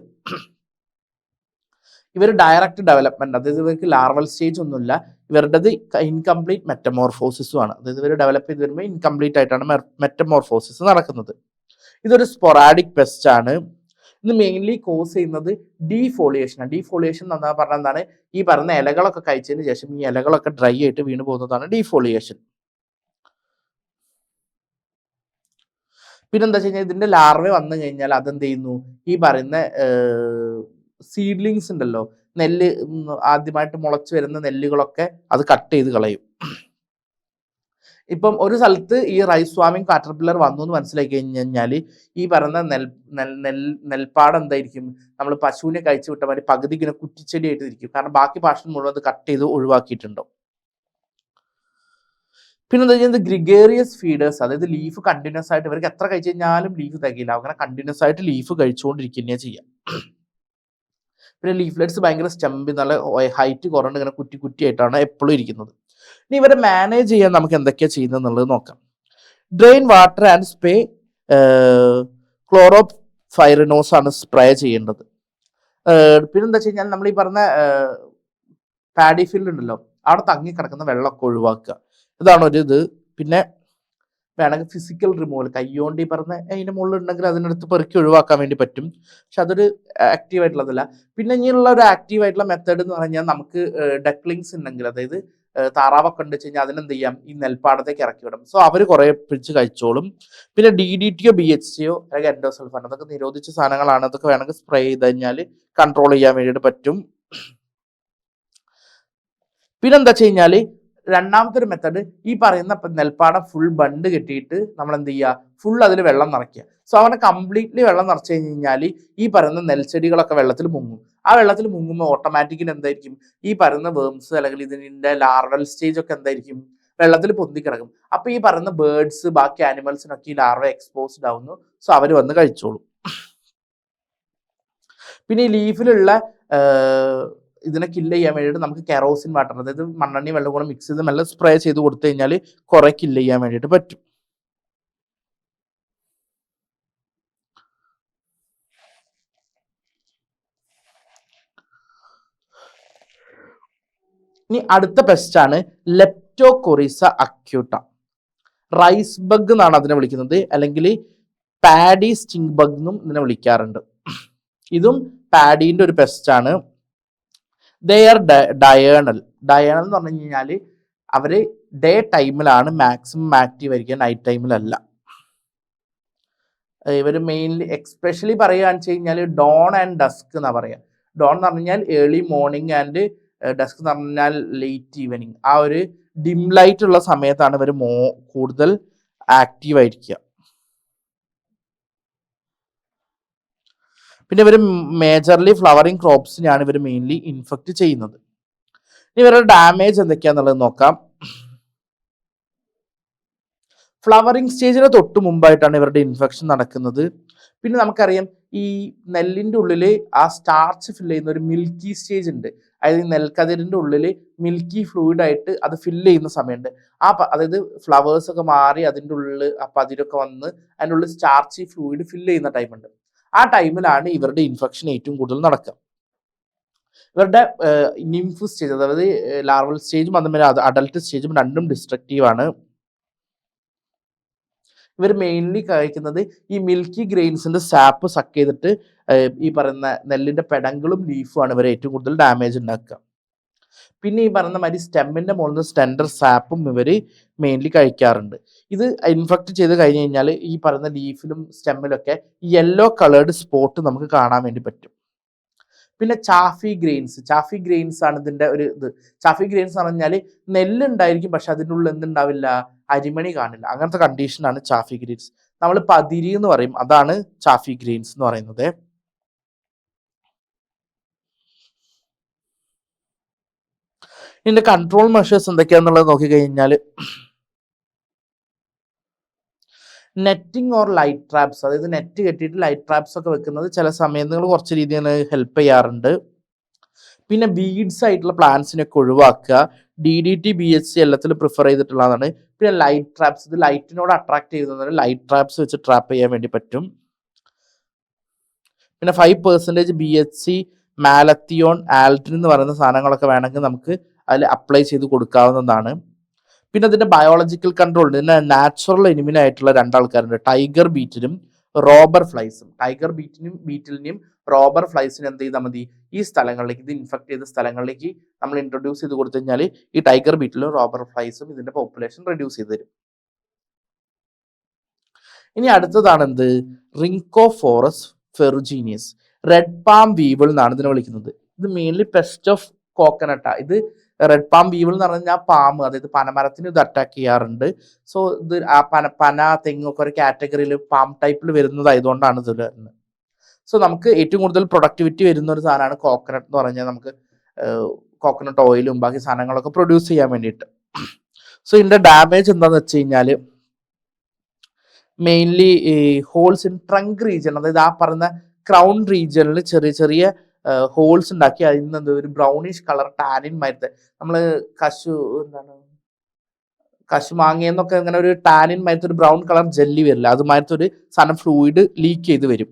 ഇവർ ഡയറക്റ്റ് ഡെവലപ്മെന്റ്, അതായത് ഇവർക്ക് ലാർവൽ സ്റ്റേജ് ഒന്നുമില്ല. ഇവരുടേത് ഇൻകംപ്ലീറ്റ് മെറ്റമോർഫോസിസും ആണ്. അതായത് ഇവർ ഡെവലപ്പ് ചെയ്ത് വരുമ്പോൾ ഇൻകംപ്ലീറ്റ് ആയിട്ടാണ് മെറ്റമോർഫോസിസ് നടക്കുന്നത്. ഇതൊരു സ്പൊറാഡിക് പെസ്റ്റ് ആണ്. ഇത് മെയിൻലി കോസ് ചെയ്യുന്നത് ഡീഫോളിയേഷൻ ആണ്. ഡീഫോളിയേഷൻ എന്ന് പറഞ്ഞാൽ എന്താണ്? ഈ പറയുന്ന ഇലകളൊക്കെ കഴിച്ചതിന് ശേഷം ഈ ഇലകളൊക്കെ ഡ്രൈ ആയിട്ട് വീണ് പോകുന്നതാണ് ഡീഫോളിയേഷൻ. പിന്നെന്താ വെച്ച് കഴിഞ്ഞാൽ ഇതിന്റെ ലാർവ വന്നു കഴിഞ്ഞാൽ അതെന്ത് ചെയ്യുന്നു? ഈ പറയുന്ന സീഡ്ലിങ്സ് ഉണ്ടല്ലോ, നെല്ല് ആദ്യമായിട്ട് മുളച്ചു വരുന്ന നെല്ലുകളൊക്കെ അത് കട്ട് ചെയ്ത് കളയും. ഇപ്പം ഒരു സ്ഥലത്ത് ഈ റൈസ് സ്വാമിങ് കാറ്റർപില്ലർ വന്നു എന്ന് മനസ്സിലാക്കി കഴിഞ്ഞാൽ ഈ പറയുന്ന നെൽപ്പാടം എന്തായിരിക്കും? നമ്മൾ പശുവിനെ കഴിച്ചു വിട്ട മാതിരി പകുതി ഇങ്ങനെ കുറ്റിച്ചെടിയായിട്ട് ഇരിക്കും. കാരണം ബാക്കി പാർഷൻ മുഴുവൻ അത് കട്ട് ചെയ്ത് ഒഴിവാക്കിയിട്ടുണ്ടോ. പിന്നെ എന്താ ചെയ്യുന്നത്? ഗ്രിഗേറിയസ് ഫീഡേഴ്സ്, അതായത് ലീഫ് കണ്ടിന്യൂസ് ആയിട്ട് ഇവർക്ക് എത്ര കഴിച്ചു കഴിഞ്ഞാലും ലീഫ് തികയില്ല. അങ്ങനെ കണ്ടിന്യൂസ് ആയിട്ട് ലീഫ് കഴിച്ചുകൊണ്ടിരിക്കുന്നേ ചെയ്യാം. പിന്നെ ലീഫ്ലെറ്റ്സ് ഭയങ്കര സ്റ്റംപ്, നല്ല ഹൈറ്റ് കുറഞ്ഞ് ഇങ്ങനെ കുറ്റി കുറ്റിയായിട്ടാണ് എപ്പോഴും ഇരിക്കുന്നത്. ഇനി ഇവരെ മാനേജ് ചെയ്യാൻ നമുക്ക് എന്തൊക്കെയാണ് ചെയ്യുന്നത് എന്നുള്ളത് നോക്കാം. ഡ്രെയിൻ വാട്ടർ ആൻഡ് സ്പ്രേ ക്ലോറോഫൈറിനോസ് ആണ് സ്പ്രേ ചെയ്യേണ്ടത്. പിന്നെന്താ വെച്ച് കഴിഞ്ഞാൽ നമ്മൾ ഈ പറഞ്ഞ പാഡി ഫീൽഡ് ഉണ്ടല്ലോ, അവിടെ തങ്ങി കിടക്കുന്ന വെള്ളമൊക്കെ ഒഴിവാക്കുക. ഇതാണ് ഒരു ഇത്. പിന്നെ വേണമെങ്കിൽ ഫിസിക്കൽ റിമൂവൽ, കൈകൊണ്ട് ഈ പറഞ്ഞ അതിൻ്റെ മുകളിൽ ഉണ്ടെങ്കിൽ അതിനടുത്ത് പെറുക്കി ഒഴിവാക്കാൻ വേണ്ടി പറ്റും. പക്ഷെ അതൊരു ആക്റ്റീവ് ആയിട്ടുള്ളതല്ല. പിന്നെ ഇനിയുള്ള ഒരു ആക്റ്റീവ് ആയിട്ടുള്ള മെത്തേഡ് എന്ന് പറഞ്ഞാൽ നമുക്ക് ഡക്ലിങ്സ് ഉണ്ടെങ്കിൽ, അതായത് താറാവൊക്കെ ഉണ്ട് വെച്ച് കഴിഞ്ഞാൽ അതിനെന്ത് ചെയ്യാം? ഈ നെൽപ്പാടത്തേക്ക് ഇറക്കി വിടും. സോ അവർ കുറെ പിടിച്ച് കഴിച്ചോളും. പിന്നെ DDTയോ BHCയോ അല്ലെങ്കിൽ എൻഡോസൾഫാൻ, അതൊക്കെ നിരോധിച്ച സാധനങ്ങളാണ്. അതൊക്കെ വേണമെങ്കിൽ സ്പ്രേ ചെയ്ത് കഴിഞ്ഞാൽ കൺട്രോൾ ചെയ്യാൻ വേണ്ടിയിട്ട് പറ്റും. പിന്നെന്താ വെച്ച് കഴിഞ്ഞാൽ രണ്ടാമത്തെ ഒരു മെത്തേഡ്, ഈ പറയുന്ന നെൽപ്പാടം ഫുൾ ബണ്ട് കെട്ടിയിട്ട് നമ്മൾ എന്ത് ചെയ്യുക? ഫുൾ അതിൽ വെള്ളം നിറയ്ക്കുക. സോ അവനെ കംപ്ലീറ്റ്ലി വെള്ളം നിറച്ചു കഴിഞ്ഞാൽ ഈ പറയുന്ന നെൽച്ചെടികളൊക്കെ വെള്ളത്തിൽ മുങ്ങും. ആ വെള്ളത്തിൽ മുങ്ങുമ്പോൾ ഓട്ടോമാറ്റിക്കലി എന്തായിരിക്കും? ഈ പറയുന്ന വേംസ് അല്ലെങ്കിൽ ഇതിന്റെ ലാർവൽ സ്റ്റേജ് ഒക്കെ എന്തായിരിക്കും? വെള്ളത്തിൽ പൊന്തി കിടക്കും. അപ്പൊ ഈ പറയുന്ന ബേർഡ്സ്, ബാക്കി ആനിമൽസിനൊക്കെ ഈ ലാർവ എക്സ്പോസ്ഡ് ആവുന്നു. സോ അവർ വന്ന് കഴിച്ചോളും. പിന്നെ ഈ ലീഫിലുള്ള ഇതിനെ കില്ല് ചെയ്യാൻ വേണ്ടിയിട്ട് നമുക്ക് കെറോസിൻ വാട്ടർ, അതായത് മണ്ണെണ്ണി വെള്ളം കൂടെ മിക്സ് ചെയ്ത് മെല്ലെ സ്പ്രേ ചെയ്ത് കൊടുത്തു കഴിഞ്ഞാൽ കുറെ കില്ല് ചെയ്യാൻ വേണ്ടിയിട്ട് പറ്റും. ഇനി അടുത്ത പെസ്റ്റ് ആണ് ലെപ്റ്റോകൊറിസ അക്യൂട്ട. റൈസ് ബഗ് എന്നാണ് അതിനെ വിളിക്കുന്നത്, അല്ലെങ്കിൽ പാഡി സ്റ്റിംഗ് ബഗ് എന്നും ഇതിനെ വിളിക്കാറുണ്ട്. ഇതും പാഡീന്റെ ഒരു പെസ്റ്റ് ആണ്. They are diurnal. ഡയേണൽ എന്ന് പറഞ്ഞു കഴിഞ്ഞാൽ അവര് ഡേ ടൈമിലാണ് മാക്സിമം ആക്റ്റീവ് ആയിരിക്കുക, നൈറ്റ് ടൈമിലല്ല. ഇവർ മെയിൻലി എക്സ്പെഷ്യലി പറയുകയാണെന്ന് വെച്ച് കഴിഞ്ഞാൽ ഡോൺ ആൻഡ് ഡസ്ക് എന്നാ പറയുക. ഡോൺ എന്ന് പറഞ്ഞു കഴിഞ്ഞാൽ ഏർലി മോർണിംഗ് ആൻഡ് ഡസ്ക് എന്ന് പറഞ്ഞാൽ ലേറ്റ് ഈവനിങ്. ആ ഒരു ഡിം ലൈറ്റ് ഉള്ള സമയത്താണ് ഇവർ കൂടുതൽ ആക്റ്റീവ് ആയിരിക്കുക. പിന്നെ ഇവർ മേജർലി ഫ്ലവറിങ് ക്രോപ്സിനെയാണ് ഇവർ മെയിൻലി ഇൻഫെക്റ്റ് ചെയ്യുന്നത്. ഇനി ഇവരുടെ ഡാമേജ് എന്തൊക്കെയാന്നുള്ളത് നോക്കാം. ഫ്ലവറിങ് സ്റ്റേജിന് തൊട്ട് മുമ്പായിട്ടാണ് ഇവരുടെ ഇൻഫെക്ഷൻ നടക്കുന്നത്. പിന്നെ നമുക്കറിയാം ഈ നെല്ലിന്റെ ഉള്ളിൽ ആ സ്റ്റാർച്ച് ഫില്ല് ചെയ്യുന്ന ഒരു മിൽക്കി സ്റ്റേജ് ഉണ്ട്. അതായത് നെൽക്കതിരിന്റെ ഉള്ളിൽ മിൽക്കി ഫ്ലൂയിഡ് ആയിട്ട് അത് ഫില്ല് ചെയ്യുന്ന സമയമുണ്ട്. അതായത് ഫ്ലവേഴ്സ് ഒക്കെ മാറി അതിൻ്റെ ഉള്ളിൽ ആ പതിരൊക്കെ വന്ന് അതിൻ്റെ ഉള്ളിൽ സ്റ്റാർച്ചി ഫ്ലൂയിഡ് ഫില്ല് ചെയ്യുന്ന ടൈമുണ്ട്. ആ ടൈമിലാണ് ഇവരുടെ ഇൻഫെക്ഷൻ ഏറ്റവും കൂടുതൽ നടക്കുക. ഇവരുടെ നിംഫ് സ്റ്റേജ്, അതായത് ലാർവൽ സ്റ്റേജും അതുപോലെ അഡൽട്ട് സ്റ്റേജും രണ്ടും ഡിസ്ട്രക്റ്റീവ് ആണ്. ഇവർ മെയിൻലി കഴിക്കുന്നത് ഈ മിൽക്കി ഗ്രെയിൻസിന്റെ സാപ്പ് സക്ക് ചെയ്തിട്ട് ഈ പറയുന്ന നെല്ലിന്റെ പെടങ്ങളും ലീഫുമാണ് ഇവർ ഏറ്റവും കൂടുതൽ ഡാമേജ് ഉണ്ടാക്കുക. പിന്നെ ഈ പറയുന്ന മാതിരി സ്റ്റെമ്മിന്റെ മുകളിൽ നിന്ന് സ്റ്റെൻഡർ സാപ്പും ഇവർ മെയിൻലി കഴിക്കാറുണ്ട്. ഇത് ഇൻഫെക്ട് ചെയ്ത് കഴിഞ്ഞ് കഴിഞ്ഞാൽ ഈ പറയുന്ന ലീഫിലും സ്റ്റെമ്മിലൊക്കെ യെല്ലോ കളേർഡ് സ്പോട്ട് നമുക്ക് കാണാൻ വേണ്ടി പറ്റും. പിന്നെ ചാഫി ഗ്രെയിൻസ് ആണ് ഇതിന്റെ ഒരു ഇത്. ചാഫി ഗ്രെയിൻസ് എന്ന് പറഞ്ഞാൽ നെല്ലുണ്ടായിരിക്കും, പക്ഷെ അതിൻ്റെ ഉള്ളിൽ എന്തുണ്ടാവില്ല? അരിമണി കാണില്ല. അങ്ങനത്തെ കണ്ടീഷനാണ് ചാഫി ഗ്രെയിൻസ്. നമ്മൾ പതിരി എന്ന് പറയും, അതാണ് ചാഫി ഗ്രെയിൻസ് എന്ന് പറയുന്നത്. ഇതിന്റെ കൺട്രോൾ മെഷേഴ്സ് എന്തൊക്കെയാന്നുള്ളത് നോക്കിക്കഴിഞ്ഞാൽ നെറ്റിംഗ് ഓർ ലൈറ്റ് ട്രാപ്സ്, അതായത് നെറ്റ് കെട്ടിയിട്ട് ലൈറ്റ് ട്രാപ്സ് ഒക്കെ വെക്കുന്നത് ചില സമയങ്ങൾ കുറച്ച് രീതിയിൽ ഹെൽപ്പ് ചെയ്യാറുണ്ട്. പിന്നെ വീഡ്സ് ആയിട്ടുള്ള പ്ലാന്റ്സിനൊക്കെ ഒഴിവാക്കുക. DDT BHC എല്ലാത്തിലും പ്രിഫർ ചെയ്തിട്ടുള്ളതാണ്. പിന്നെ ലൈറ്റ് ട്രാപ്സ്, ഇത് ലൈറ്റിനോട് അട്രാക്ട് ചെയ്യുന്നതിന് ലൈറ്റ് ട്രാപ്സ് വെച്ച് ട്രാപ്പ് ചെയ്യാൻ വേണ്ടി പറ്റും. പിന്നെ 5% BHC, മാലത്തിയോൺ, ആൽട്രിൻ എന്ന് പറയുന്ന സാധനങ്ങളൊക്കെ വേണമെങ്കിൽ നമുക്ക് അതിൽ അപ്ലൈ ചെയ്ത് കൊടുക്കാവുന്നതാണ്. പിന്നെ അതിന്റെ ബയോളജിക്കൽ കൺട്രോൾ ഉണ്ട്. ഇതിന്റെ natural എനിമിനായിട്ടുള്ള രണ്ടാൾക്കാരുണ്ട്, tiger ബീറ്റിലും robber ഫ്ലൈസും. Tiger ബീറ്റിലിനെയും robber ഫ്ലൈസിനും എന്ത് ചെയ്താൽ മതി, ഈ സ്ഥലങ്ങളിലേക്ക്, ഇത് ഇൻഫെക്ട് ചെയ്ത സ്ഥലങ്ങളിലേക്ക് നമ്മൾ ഇൻട്രൊഡ്യൂസ് ചെയ്ത് കൊടുത്തു കഴിഞ്ഞാൽ ഈ ടൈഗർ ബീറ്റിലും റോബർ ഫ്ലൈസും ഇതിന്റെ പോപ്പുലേഷൻ റെഡ്യൂസ് ചെയ്ത് തരും. ഇനി അടുത്തതാണ് എന്ത്, റിങ്കോഫോറസ് ഫെറുജീനിയസ്, റെഡ് പാം വീവിൾ എന്നാണ് ഇതിനെ വിളിക്കുന്നത്. ഇത് മെയിൻലി പെസ്റ്റ് ഓഫ് കോക്കനട്ടാ. ഇത് റെഡ് പാം വീവിൾ എന്ന് പറഞ്ഞു കഴിഞ്ഞാൽ പാമ്പ്, അതായത് പനമരത്തിന് ഇത് അറ്റാക്ക് ചെയ്യാറുണ്ട്. സോ ഇത് ആ പന തെങ്ങൊക്കെ ഒരു കാറ്റഗറിയിൽ പാം ടൈപ്പിൽ വരുന്നതായതുകൊണ്ടാണ് ഇത് വരുന്നത്. സോ നമുക്ക് ഏറ്റവും കൂടുതൽ പ്രൊഡക്ടിവിറ്റി വരുന്ന ഒരു സാധനമാണ് കോക്കനട്ട് എന്ന് പറഞ്ഞാൽ, നമുക്ക് കോക്കനട്ട് ഓയിലും ബാക്കി സാധനങ്ങളൊക്കെ പ്രൊഡ്യൂസ് ചെയ്യാൻ വേണ്ടിയിട്ട്. സോ ഇതിന്റെ ഡാമേജ് എന്താണെന്ന് വെച്ച് കഴിഞ്ഞാൽ മെയിൻലി ഈ ഹോൾസ് ഇൻ ട്രങ്ക് റീജിയൻ, അതായത് ആ പറഞ്ഞ ക്രൗൺ റീജിയനിൽ ചെറിയ ചെറിയ ഹോൾസ് ഉണ്ടാക്കി അതിൽ നിന്ന് ഒരു ബ്രൗണിഷ് കളർ ടാനിൻ മരത്തെ, നമ്മൾ കശുമാങ്ങയെന്നൊക്കെ അങ്ങനെ ഒരു ടാനിൻ മരത്തെ ഒരു ബ്രൗൺ കളർ ജെല്ലി വരില്ല, അതുമാരത്തെ ഒരു സാധനം ഫ്ലൂയിഡ് ലീക്ക് ചെയ്ത് വരും.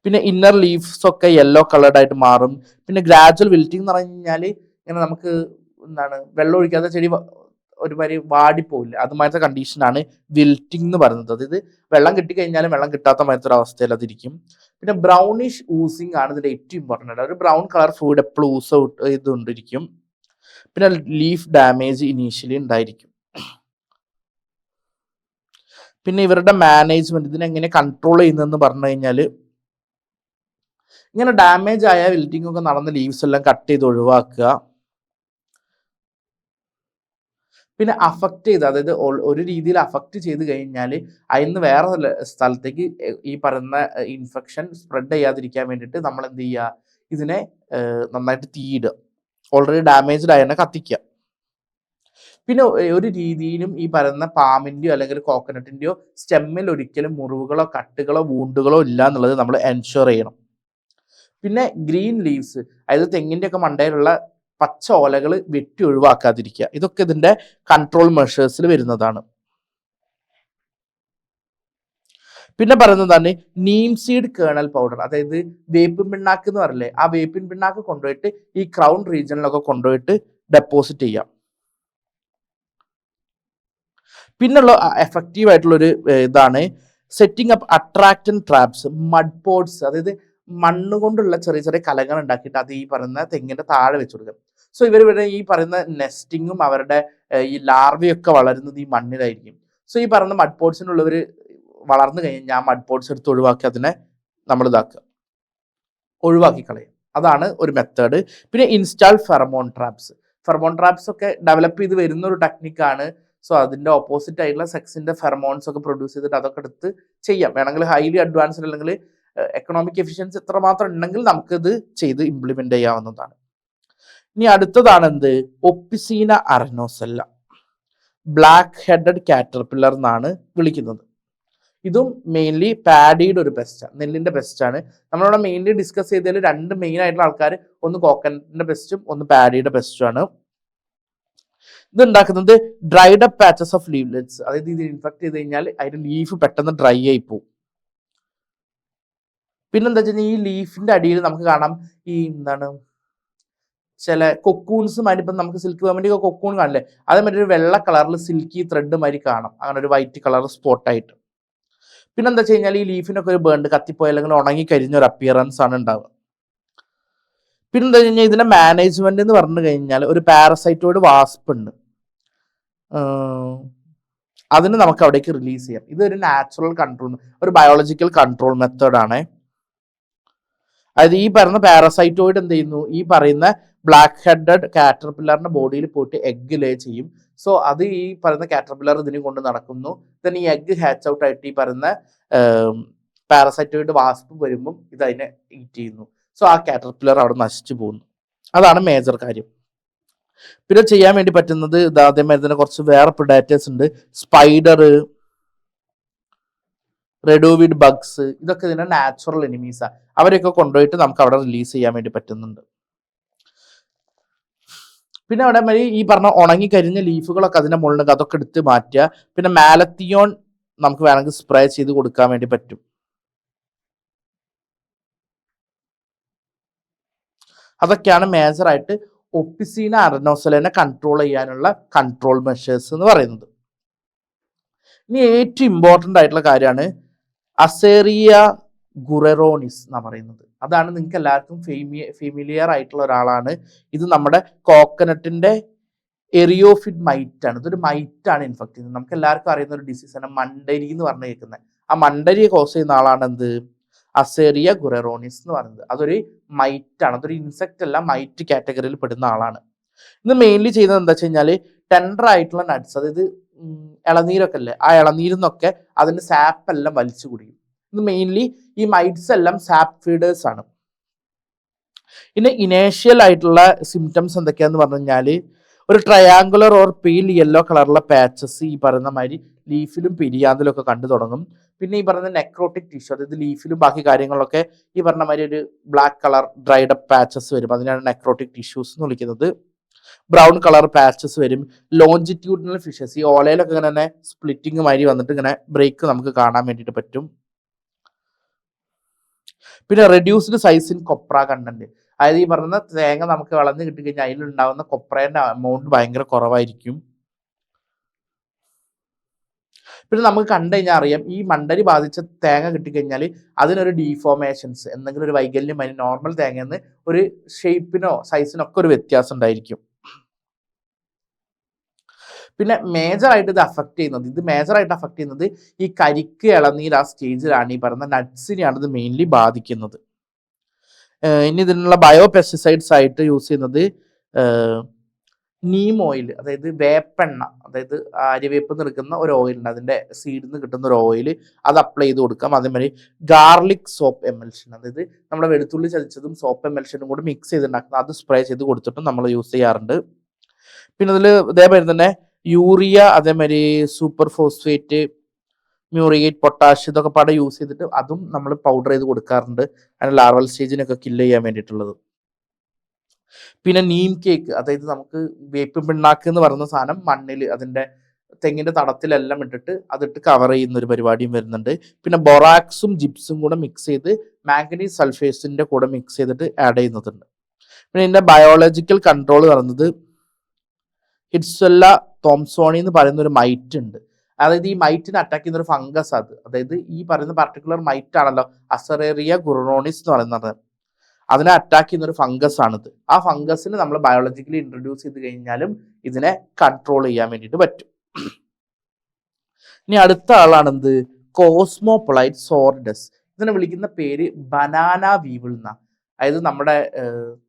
പിന്നെ ഇന്നർ ലീവ്സ് ഒക്കെ യെല്ലോ കളർഡ് ആയിട്ട് മാറും. പിന്നെ ഗ്രാജുവൽ വിൽറ്റിംഗ് എന്ന് പറഞ്ഞു കഴിഞ്ഞാൽ ഇങ്ങനെ നമുക്ക് വെള്ളം ഒഴിക്കാതെ ചെടി ഒരുമാതിരി വാടിപ്പോവില്ല, അതുമാതിരത്തെ കണ്ടീഷനാണ് വിൽറ്റിംഗ് എന്ന് പറയുന്നത്. അതായത് വെള്ളം കിട്ടിക്കഴിഞ്ഞാലും വെള്ളം കിട്ടാത്ത മാതിരത്തെ അവസ്ഥയിൽ അതിരിക്കും. പിന്നെ ബ്രൗണിഷ് ഊസിങ് ആണ് ഇതിന്റെ ഏറ്റവും ഇമ്പോർട്ടൻ്റ്. ഒരു ബ്രൗൺ കളർ ഫ്ലൂയിഡ് എപ്പോഴും ഊസ് ഔട്ട് ചെയ്തുകൊണ്ടിരിക്കും. പിന്നെ ലീഫ് ഡാമേജ് ഇനീഷ്യലി ഉണ്ടായിരിക്കും. പിന്നെ ഇവരുടെ മാനേജ്മെന്റ് ഇതിനെങ്ങനെ കൺട്രോൾ ചെയ്യുന്നതെന്ന് പറഞ്ഞു കഴിഞ്ഞാൽ, ഇങ്ങനെ ഡാമേജ് ആയ വിൽറ്റിംഗ് ഒക്കെ നടന്ന ലീവ്സ് എല്ലാം കട്ട് ചെയ്ത് ഒഴിവാക്കുക. പിന്നെ അഫക്റ്റ് ചെയ്ത്, അതായത് ഒരു രീതിയിൽ അഫക്റ്റ് ചെയ്ത് കഴിഞ്ഞാൽ അതിന് വേറെ സ്ഥലത്തേക്ക് ഈ പറയുന്ന ഇൻഫെക്ഷൻ സ്പ്രെഡ് ചെയ്യാതിരിക്കാൻ വേണ്ടിയിട്ട് നമ്മൾ എന്ത് ചെയ്യുക, ഇതിനെ നന്നായിട്ട് തീയിടുക, ഓൾറെഡി ഡാമേജ്ഡ് ആയതിനെ കത്തിക്കുക. പിന്നെ ഒരു രീതിയിലും ഈ പറയുന്ന പാമ്പിൻ്റെയോ അല്ലെങ്കിൽ കോക്കനട്ടിൻ്റെയോ സ്റ്റെമ്മിൽ ഒരിക്കലും മുറിവുകളോ കട്ടുകളോ വൂണ്ടുകളോ ഇല്ല എന്നുള്ളത് നമ്മൾ എൻഷുർ ചെയ്യണം. പിന്നെ ഗ്രീൻ ലീവ്സ്, അതായത് തെങ്ങിൻ്റെ ഒക്കെ മണ്ടയിലുള്ള പച്ച ഓലകൾ വെട്ടി ഒഴിവാക്കാതിരിക്കുക. ഇതൊക്കെ ഇതിന്റെ കൺട്രോൾ മെഷേഴ്സിൽ വരുന്നതാണ്. പിന്നെ പറയുന്നതാണ് നീം സീഡ് കേണൽ പൗഡർ, അതായത് വേപ്പിൻ പിണ്ണാക്ക് എന്ന് പറയില്ലേ, ആ വേപ്പിൻ പിണ്ണാക്ക് കൊണ്ടുപോയിട്ട് ഈ ക്രൗൺ റീജിയനിലൊക്കെ കൊണ്ടുപോയിട്ട് ഡെപ്പോസിറ്റ് ചെയ്യാം. പിന്നുള്ള എഫക്റ്റീവ് ആയിട്ടുള്ളൊരു ഇതാണ് setting up attractant traps, mud pots, അതായത് മണ്ണ് കൊണ്ടുള്ള ചെറിയ ചെറിയ കലങ്ങൾ ഉണ്ടാക്കിയിട്ട് അത് ഈ പറയുന്ന തെങ്ങിന്റെ താഴെ വെച്ച് കൊടുക്കുക. സോ ഇവരുടെ ഈ പറയുന്ന നെസ്റ്റിങ്ങും അവരുടെ ഈ ലാർവയൊക്കെ വളരുന്നത് ഈ മണ്ണിലായിരിക്കും. സോ ഈ പറയുന്ന മഡ് പോട്ട്സിനുള്ളവർ വളർന്നു കഴിഞ്ഞാൽ ആ മഡ് പോട്ട്സ് എടുത്ത് ഒഴിവാക്കി അതിനെ നമ്മൾ ഒഴിവാക്കി കളയും. അതാണ് ഒരു മെത്തേഡ്. പിന്നെ ഇൻസ്റ്റാൾ ഫെറമോൺ ട്രാപ്സ് ഒക്കെ ഡെവലപ്പ് ചെയ്ത് വരുന്ന ഒരു ടെക്നിക്കാണ്. സോ അതിന്റെ ഓപ്പോസിറ്റ് ആയിട്ടുള്ള സെക്സിന്റെ ഫെറമോൺസ് ഒക്കെ പ്രൊഡ്യൂസ് ചെയ്തിട്ട് അതൊക്കെ എടുത്ത് ചെയ്യാം. വേണമെങ്കിൽ ഹൈലി അഡ്വാൻസ്ഡ് അല്ലെങ്കിൽ എക്കണോമിക് എഫിഷ്യൻസി എത്രമാത്രം ഉണ്ടെങ്കിൽ നമുക്കിത് ചെയ്ത് ഇംപ്ലിമെന്റ് ചെയ്യാവുന്നതാണ്. ഇനി അടുത്തതാണ് എന്ത്, ഒപ്പിസീന അരനോസെല്ല, ബ്ലാക്ക് ഹെഡഡ് കാറ്റർപില്ലർ എന്നാണ് വിളിക്കുന്നത്. ഇതും മെയിൻലി പാഡിയുടെ ഒരു പെസ്റ്റാണ്, നെല്ലിന്റെ പെസ്റ്റാണ്. നമ്മളിവിടെ മെയിൻലി ഡിസ്കസ് ചെയ്തതിൽ രണ്ട് മെയിൻ ആയിട്ടുള്ള ആൾക്കാർ, ഒന്ന് കോക്കനറ്റിന്റെ പെസ്റ്റും ഒന്ന് പാഡിയുടെ പെസ്റ്റുമാണ്. ഇത് ഉണ്ടാക്കുന്നത് ഡ്രൈഡ് അപ്പ് പാച്ചസ് ഓഫ് ലീവ്ലെറ്റ്സ്, അതായത് ഇത് ഇൻഫെക്ട് ചെയ്ത് കഴിഞ്ഞാൽ അതിന്റെ ലീഫ് പെട്ടെന്ന് ഡ്രൈ ആയി പോകും. പിന്നെന്താ വെച്ചാൽ ഈ ലീഫിന്റെ അടിയിൽ നമുക്ക് കാണാം ഈ ചില കൊക്കൂൺസ് മാതിരി, ഇപ്പം നമുക്ക് സിൽക്ക് വേണ്ടി കൊക്കൂൺ കാണില്ലേ, അതേമാതിരി ഒരു വെള്ള കളറിൽ സിൽക്കി ത്രെഡ് മാതിരി കാണാം, അങ്ങനെ ഒരു വൈറ്റ് കളർ സ്പോട്ടായിട്ട്. പിന്നെന്താ വെച്ച് കഴിഞ്ഞാൽ ഈ ലീഫിനൊക്കെ ഒരു ബേണ്ട് കത്തിപ്പോയ അല്ലെങ്കിൽ ഉണങ്ങി കരിഞ്ഞ ഒരു അപ്പിയറൻസ് ആണ് ഉണ്ടാവുക. പിന്നെന്താ വെച്ച് കഴിഞ്ഞാൽ ഇതിന്റെ മാനേജ്മെന്റ് എന്ന് പറഞ്ഞു കഴിഞ്ഞാൽ ഒരു പാരസൈറ്റോയിഡ് വാസ്പ് ഉണ്ട്, അതിന് നമുക്ക് അവിടേക്ക് റിലീസ് ചെയ്യാം. ഇതൊരു നാച്ചുറൽ കൺട്രോൾ, ഒരു ബയോളജിക്കൽ കൺട്രോൾ മെത്തേഡാണ്. അതായത് ഈ പറയുന്ന പാരസൈറ്റോയിഡ് എന്ത് ചെയ്യുന്നു, ഈ പറയുന്ന ബ്ലാക്ക് ഹെഡഡ് കാറ്റർപില്ലറിന്റെ ബോഡിയിൽ പോയിട്ട് എഗ് ലേ ചെയ്യും. സോ അത് ഈ പറയുന്ന കാറ്റർപില്ലർ ഇതിനെ കൊണ്ട് നടക്കുന്നു. ദെൻ ഈ എഗ് ഹാച്ച് ഔട്ട് ആയിട്ട് ഈ പറയുന്ന പാരസൈറ്റോയിഡ് വാസ്പ് വരുമ്പം ഇത് അതിനെ ഈറ്റ് ചെയ്യുന്നു. സോ ആ കാറ്റർപില്ലർ അവിടെ നശിച്ചു പോകുന്നു. അതാണ് മേജർ കാര്യം. പിന്നെ ചെയ്യാൻ വേണ്ടി പറ്റുന്നത് അതേമാതിരി തന്നെ കുറച്ച് വേറെ പ്രിഡേറ്റേഴ്സ് ഉണ്ട്, സ്പൈഡർ, റെഡോവിഡ് ബഗ്സ്, ഇതൊക്കെ ഇതിന്റെ നാച്ചുറൽ എനിമീസാണ്. അവരെയൊക്കെ കൊണ്ടുപോയിട്ട് നമുക്ക് അവിടെ റിലീസ് ചെയ്യാൻ വേണ്ടി പറ്റുന്നുണ്ട്. പിന്നെ അവിടെ വഴി ഈ പറഞ്ഞ ഉണങ്ങി കരിഞ്ഞ ലീഫുകളൊക്കെ അതിന്റെ മുകളിൽ അതൊക്കെ എടുത്ത് മാറ്റുക. പിന്നെ മാലത്തിയോൺ നമുക്ക് വേണമെങ്കിൽ സ്പ്രേ ചെയ്ത് കൊടുക്കാൻ വേണ്ടി പറ്റും. അതൊക്കെയാണ് മേജറായിട്ട് ഒപ്പിസീന അരനോസലിനെ കൺട്രോൾ ചെയ്യാനുള്ള കൺട്രോൾ മെഷേഴ്സ് എന്ന് പറയുന്നത്. ഇനി ഏറ്റവും ഇമ്പോർട്ടൻ്റ് ആയിട്ടുള്ള കാര്യമാണ് അസേറിയ ഗുറെറോണിസ് എന്ന് പറയുന്നത്. അതാണ് നിങ്ങൾക്ക് എല്ലാവർക്കും ഫെമിലിയർ ആയിട്ടുള്ള ഒരാളാണ്. ഇത് നമ്മുടെ കോക്കനട്ടിന്റെ എറിയോഫിഡ് മൈറ്റ് ആണ്. ഇതൊരു മൈറ്റ് ആണ് ഇൻഫെക്ട് ചെയ്യുന്നത്. നമുക്ക് എല്ലാവർക്കും അറിയുന്ന ഒരു ഡിസീസാണ് മണ്ടരി എന്ന് പറഞ്ഞു കേൾക്കുന്നത്. ആ മണ്ടരിയെ കോസ് ചെയ്യുന്ന ആളാണ് എന്ത്, അസേറിയ ഗുറെറോണിസ് എന്ന് പറയുന്നത്. അതൊരു മൈറ്റ് ആണ്, അതൊരു ഇൻസെക്ട് അല്ല, മൈറ്റ് കാറ്റഗറിയിൽ പെടുന്ന ആളാണ്. ഇത് മെയിൻലി ചെയ്യുന്നത് എന്താ വെച്ച് കഴിഞ്ഞാൽ ടെൻഡർ ആയിട്ടുള്ള നട്ട്സ്, അതായത് ഇളനീരൊക്കെ അല്ലേ, ആ ഇളനീരിൽ നിന്നൊക്കെ അതിന്റെ സാപ്പ് എല്ലാം വലിച്ചു കുടിക്കും. ഇത് മെയിൻലി ഈ മൈറ്റ്സ് എല്ലാം സാപ്പ് ഫീഡേഴ്സ് ആണ്. ഇനി ഇനേഷ്യൽ ആയിട്ടുള്ള സിംറ്റംസ് എന്തൊക്കെയാന്ന് പറഞ്ഞു കഴിഞ്ഞാൽ ഒരു ട്രയാങ്കുലർ ഓർ പെയിൽ യെല്ലോ കളറുള്ള പാച്ചസ് ഈ പറയുന്ന മാതിരി ലീഫിലും പെരിയാന്തിലും ഒക്കെ കണ്ടു തുടങ്ങും. പിന്നെ ഈ പറയുന്ന നെക്രോട്ടിക് ടിഷ്യൂ, അതായത് ലീഫിലും ബാക്കി കാര്യങ്ങളൊക്കെ ഈ പറഞ്ഞ മാതിരി ഒരു black colour dried up patches വരും. അതിനാണ് നെക്രോട്ടിക് ടിഷ്യൂസ് എന്ന് വിളിക്കുന്നത്. ബ്രൗൺ കളർ പാച്ചസ് വരും. ലോഞ്ചിറ്റ്യൂഡിനൽ ഫിഷസ്, ഈ ഓലയിലൊക്കെ ഇങ്ങനെ തന്നെ സ്പ്ലിറ്റിങ് മാതിരി വന്നിട്ട് ഇങ്ങനെ ബ്രേക്ക് നമുക്ക് കാണാൻ വേണ്ടിയിട്ട് പറ്റും. പിന്നെ റെഡ്യൂസ്ഡ് സൈസ് ഇൻ കൊപ്ര കണ്ടന്റ്, അതായത് ഈ പറയുന്ന തേങ്ങ നമുക്ക് വളർന്ന് കിട്ടിക്കഴിഞ്ഞാൽ അതിലുണ്ടാവുന്ന കൊപ്രേന്റെ എമൗണ്ട് ഭയങ്കര കുറവായിരിക്കും. പിന്നെ നമുക്ക് കണ്ടു കഴിഞ്ഞാൽ അറിയാം, ഈ മണ്ടരി ബാധിച്ച തേങ്ങ കിട്ടിക്കഴിഞ്ഞാൽ അതിനൊരു ഡീഫോർമേഷൻസ്, എന്തെങ്കിലും ഒരു വൈകല്യം അതിന് നോർമൽ തേങ്ങയെന്ന് ഒരു ഷേപ്പിനോ സൈസിനോ ഒക്കെ ഒരു വ്യത്യാസം ഉണ്ടായിരിക്കും. പിന്നെ മേജറായിട്ട് ഇത് മേജറായിട്ട് അഫക്ട് ചെയ്യുന്നത് ഈ കരിക്ക് ഇളനീർ ആ സ്റ്റേജിലാണ് ഈ പറയുന്ന നട്ട്സിനെയാണ് ഇത് മെയിൻലി ബാധിക്കുന്നത്. ഇനി ഇതിനുള്ള ബയോ പെസ്റ്റിസൈഡ്സ് ആയിട്ട് യൂസ് ചെയ്യുന്നത് നീം ഓയിൽ, അതായത് വേപ്പെണ്ണ, അതായത് അരിവേപ്പ് എടുക്കുന്ന ഒരു ഓയിലുണ്ട്, അതിന്റെ സീഡിൽ നിന്ന് കിട്ടുന്ന ഒരു ഓയിൽ, അത് അപ്ലൈ ചെയ്ത് കൊടുക്കാം. അതേമാതിരി ഗാർലിക് സോപ്പ് എമൽഷൻ, അതായത് നമ്മുടെ വെളുത്തുള്ളി ചതച്ചതും സോപ്പ് എമൽഷനും കൂടി മിക്സ് ചെയ്തുണ്ടാക്കുന്നത്, അത് സ്പ്രേ ചെയ്ത് കൊടുത്തിട്ടും നമ്മൾ യൂസ് ചെയ്യാറുണ്ട്. പിന്നെ ഇതിൽ ഇതേമാതിരി തന്നെ യൂറിയ, അതേമാതിരി സൂപ്പർ ഫോസ്ഫേറ്റ്, മ്യൂറിയേറ്റ്, പൊട്ടാഷ്, ഇതൊക്കെ പാടെ യൂസ് ചെയ്തിട്ട് അതും നമ്മൾ പൗഡർ ചെയ്ത് കൊടുക്കാറുണ്ട്, അതിന് ലാർവൽ സ്റ്റേജിനൊക്കെ കില്ല് ചെയ്യാൻ വേണ്ടിയിട്ടുള്ളത്. പിന്നെ നീം കേക്ക്, അതായത് നമുക്ക് വേപ്പ് പിണ്ണാക്ക് എന്ന് പറയുന്ന സാധനം മണ്ണിൽ അതിന്റെ തെങ്ങിന്റെ തടത്തിലെല്ലാം ഇട്ടിട്ട് അതിട്ട് കവർ ചെയ്യുന്ന ഒരു പരിപാടിയും വരുന്നുണ്ട്. പിന്നെ ബൊറാക്സും ജിപ്സും കൂടെ മിക്സ് ചെയ്ത് മാംഗനീസ് സൾഫേറ്റ്സിന്റെ കൂടെ മിക്സ് ചെയ്തിട്ട് ആഡ് ചെയ്യുന്നുണ്ട്. പിന്നെ ഇതിന്റെ ബയോളജിക്കൽ കൺട്രോൾ പറയുന്നത് ഹിറ്റ്സെല്ല തോംസോണി എന്ന് പറയുന്ന ഒരു മൈറ്റ് ഉണ്ട്. അതായത് ഈ മൈറ്റിനെ അറ്റാക്ക് ചെയ്യുന്ന ഒരു ഫംഗസ്, അതായത് ഈ പറയുന്ന പർട്ടിക്കുലർ മൈറ്റ് ആണല്ലോ അസറേറിയ ഗുറോണിസ് എന്ന് പറയുന്നത്, അതിനെ അറ്റാക്ക് ചെയ്യുന്ന ഒരു ഫംഗസ് ആണിത്. ആ ഫംഗസിന് നമ്മൾ ബയോളജിക്കലി ഇൻട്രൊഡ്യൂസ് ചെയ്ത് കഴിഞ്ഞാലും ഇതിനെ കൺട്രോൾ ചെയ്യാൻ വേണ്ടിയിട്ട് പറ്റും. ഇനി അടുത്ത ആളാണെന്ത്, കോസ്മോപൊളൈറ്റ് സോർഡസ്. ഇതിനെ വിളിക്കുന്ന പേര് ബനാന വീവിൾ എന്നാ, അതായത് നമ്മുടെ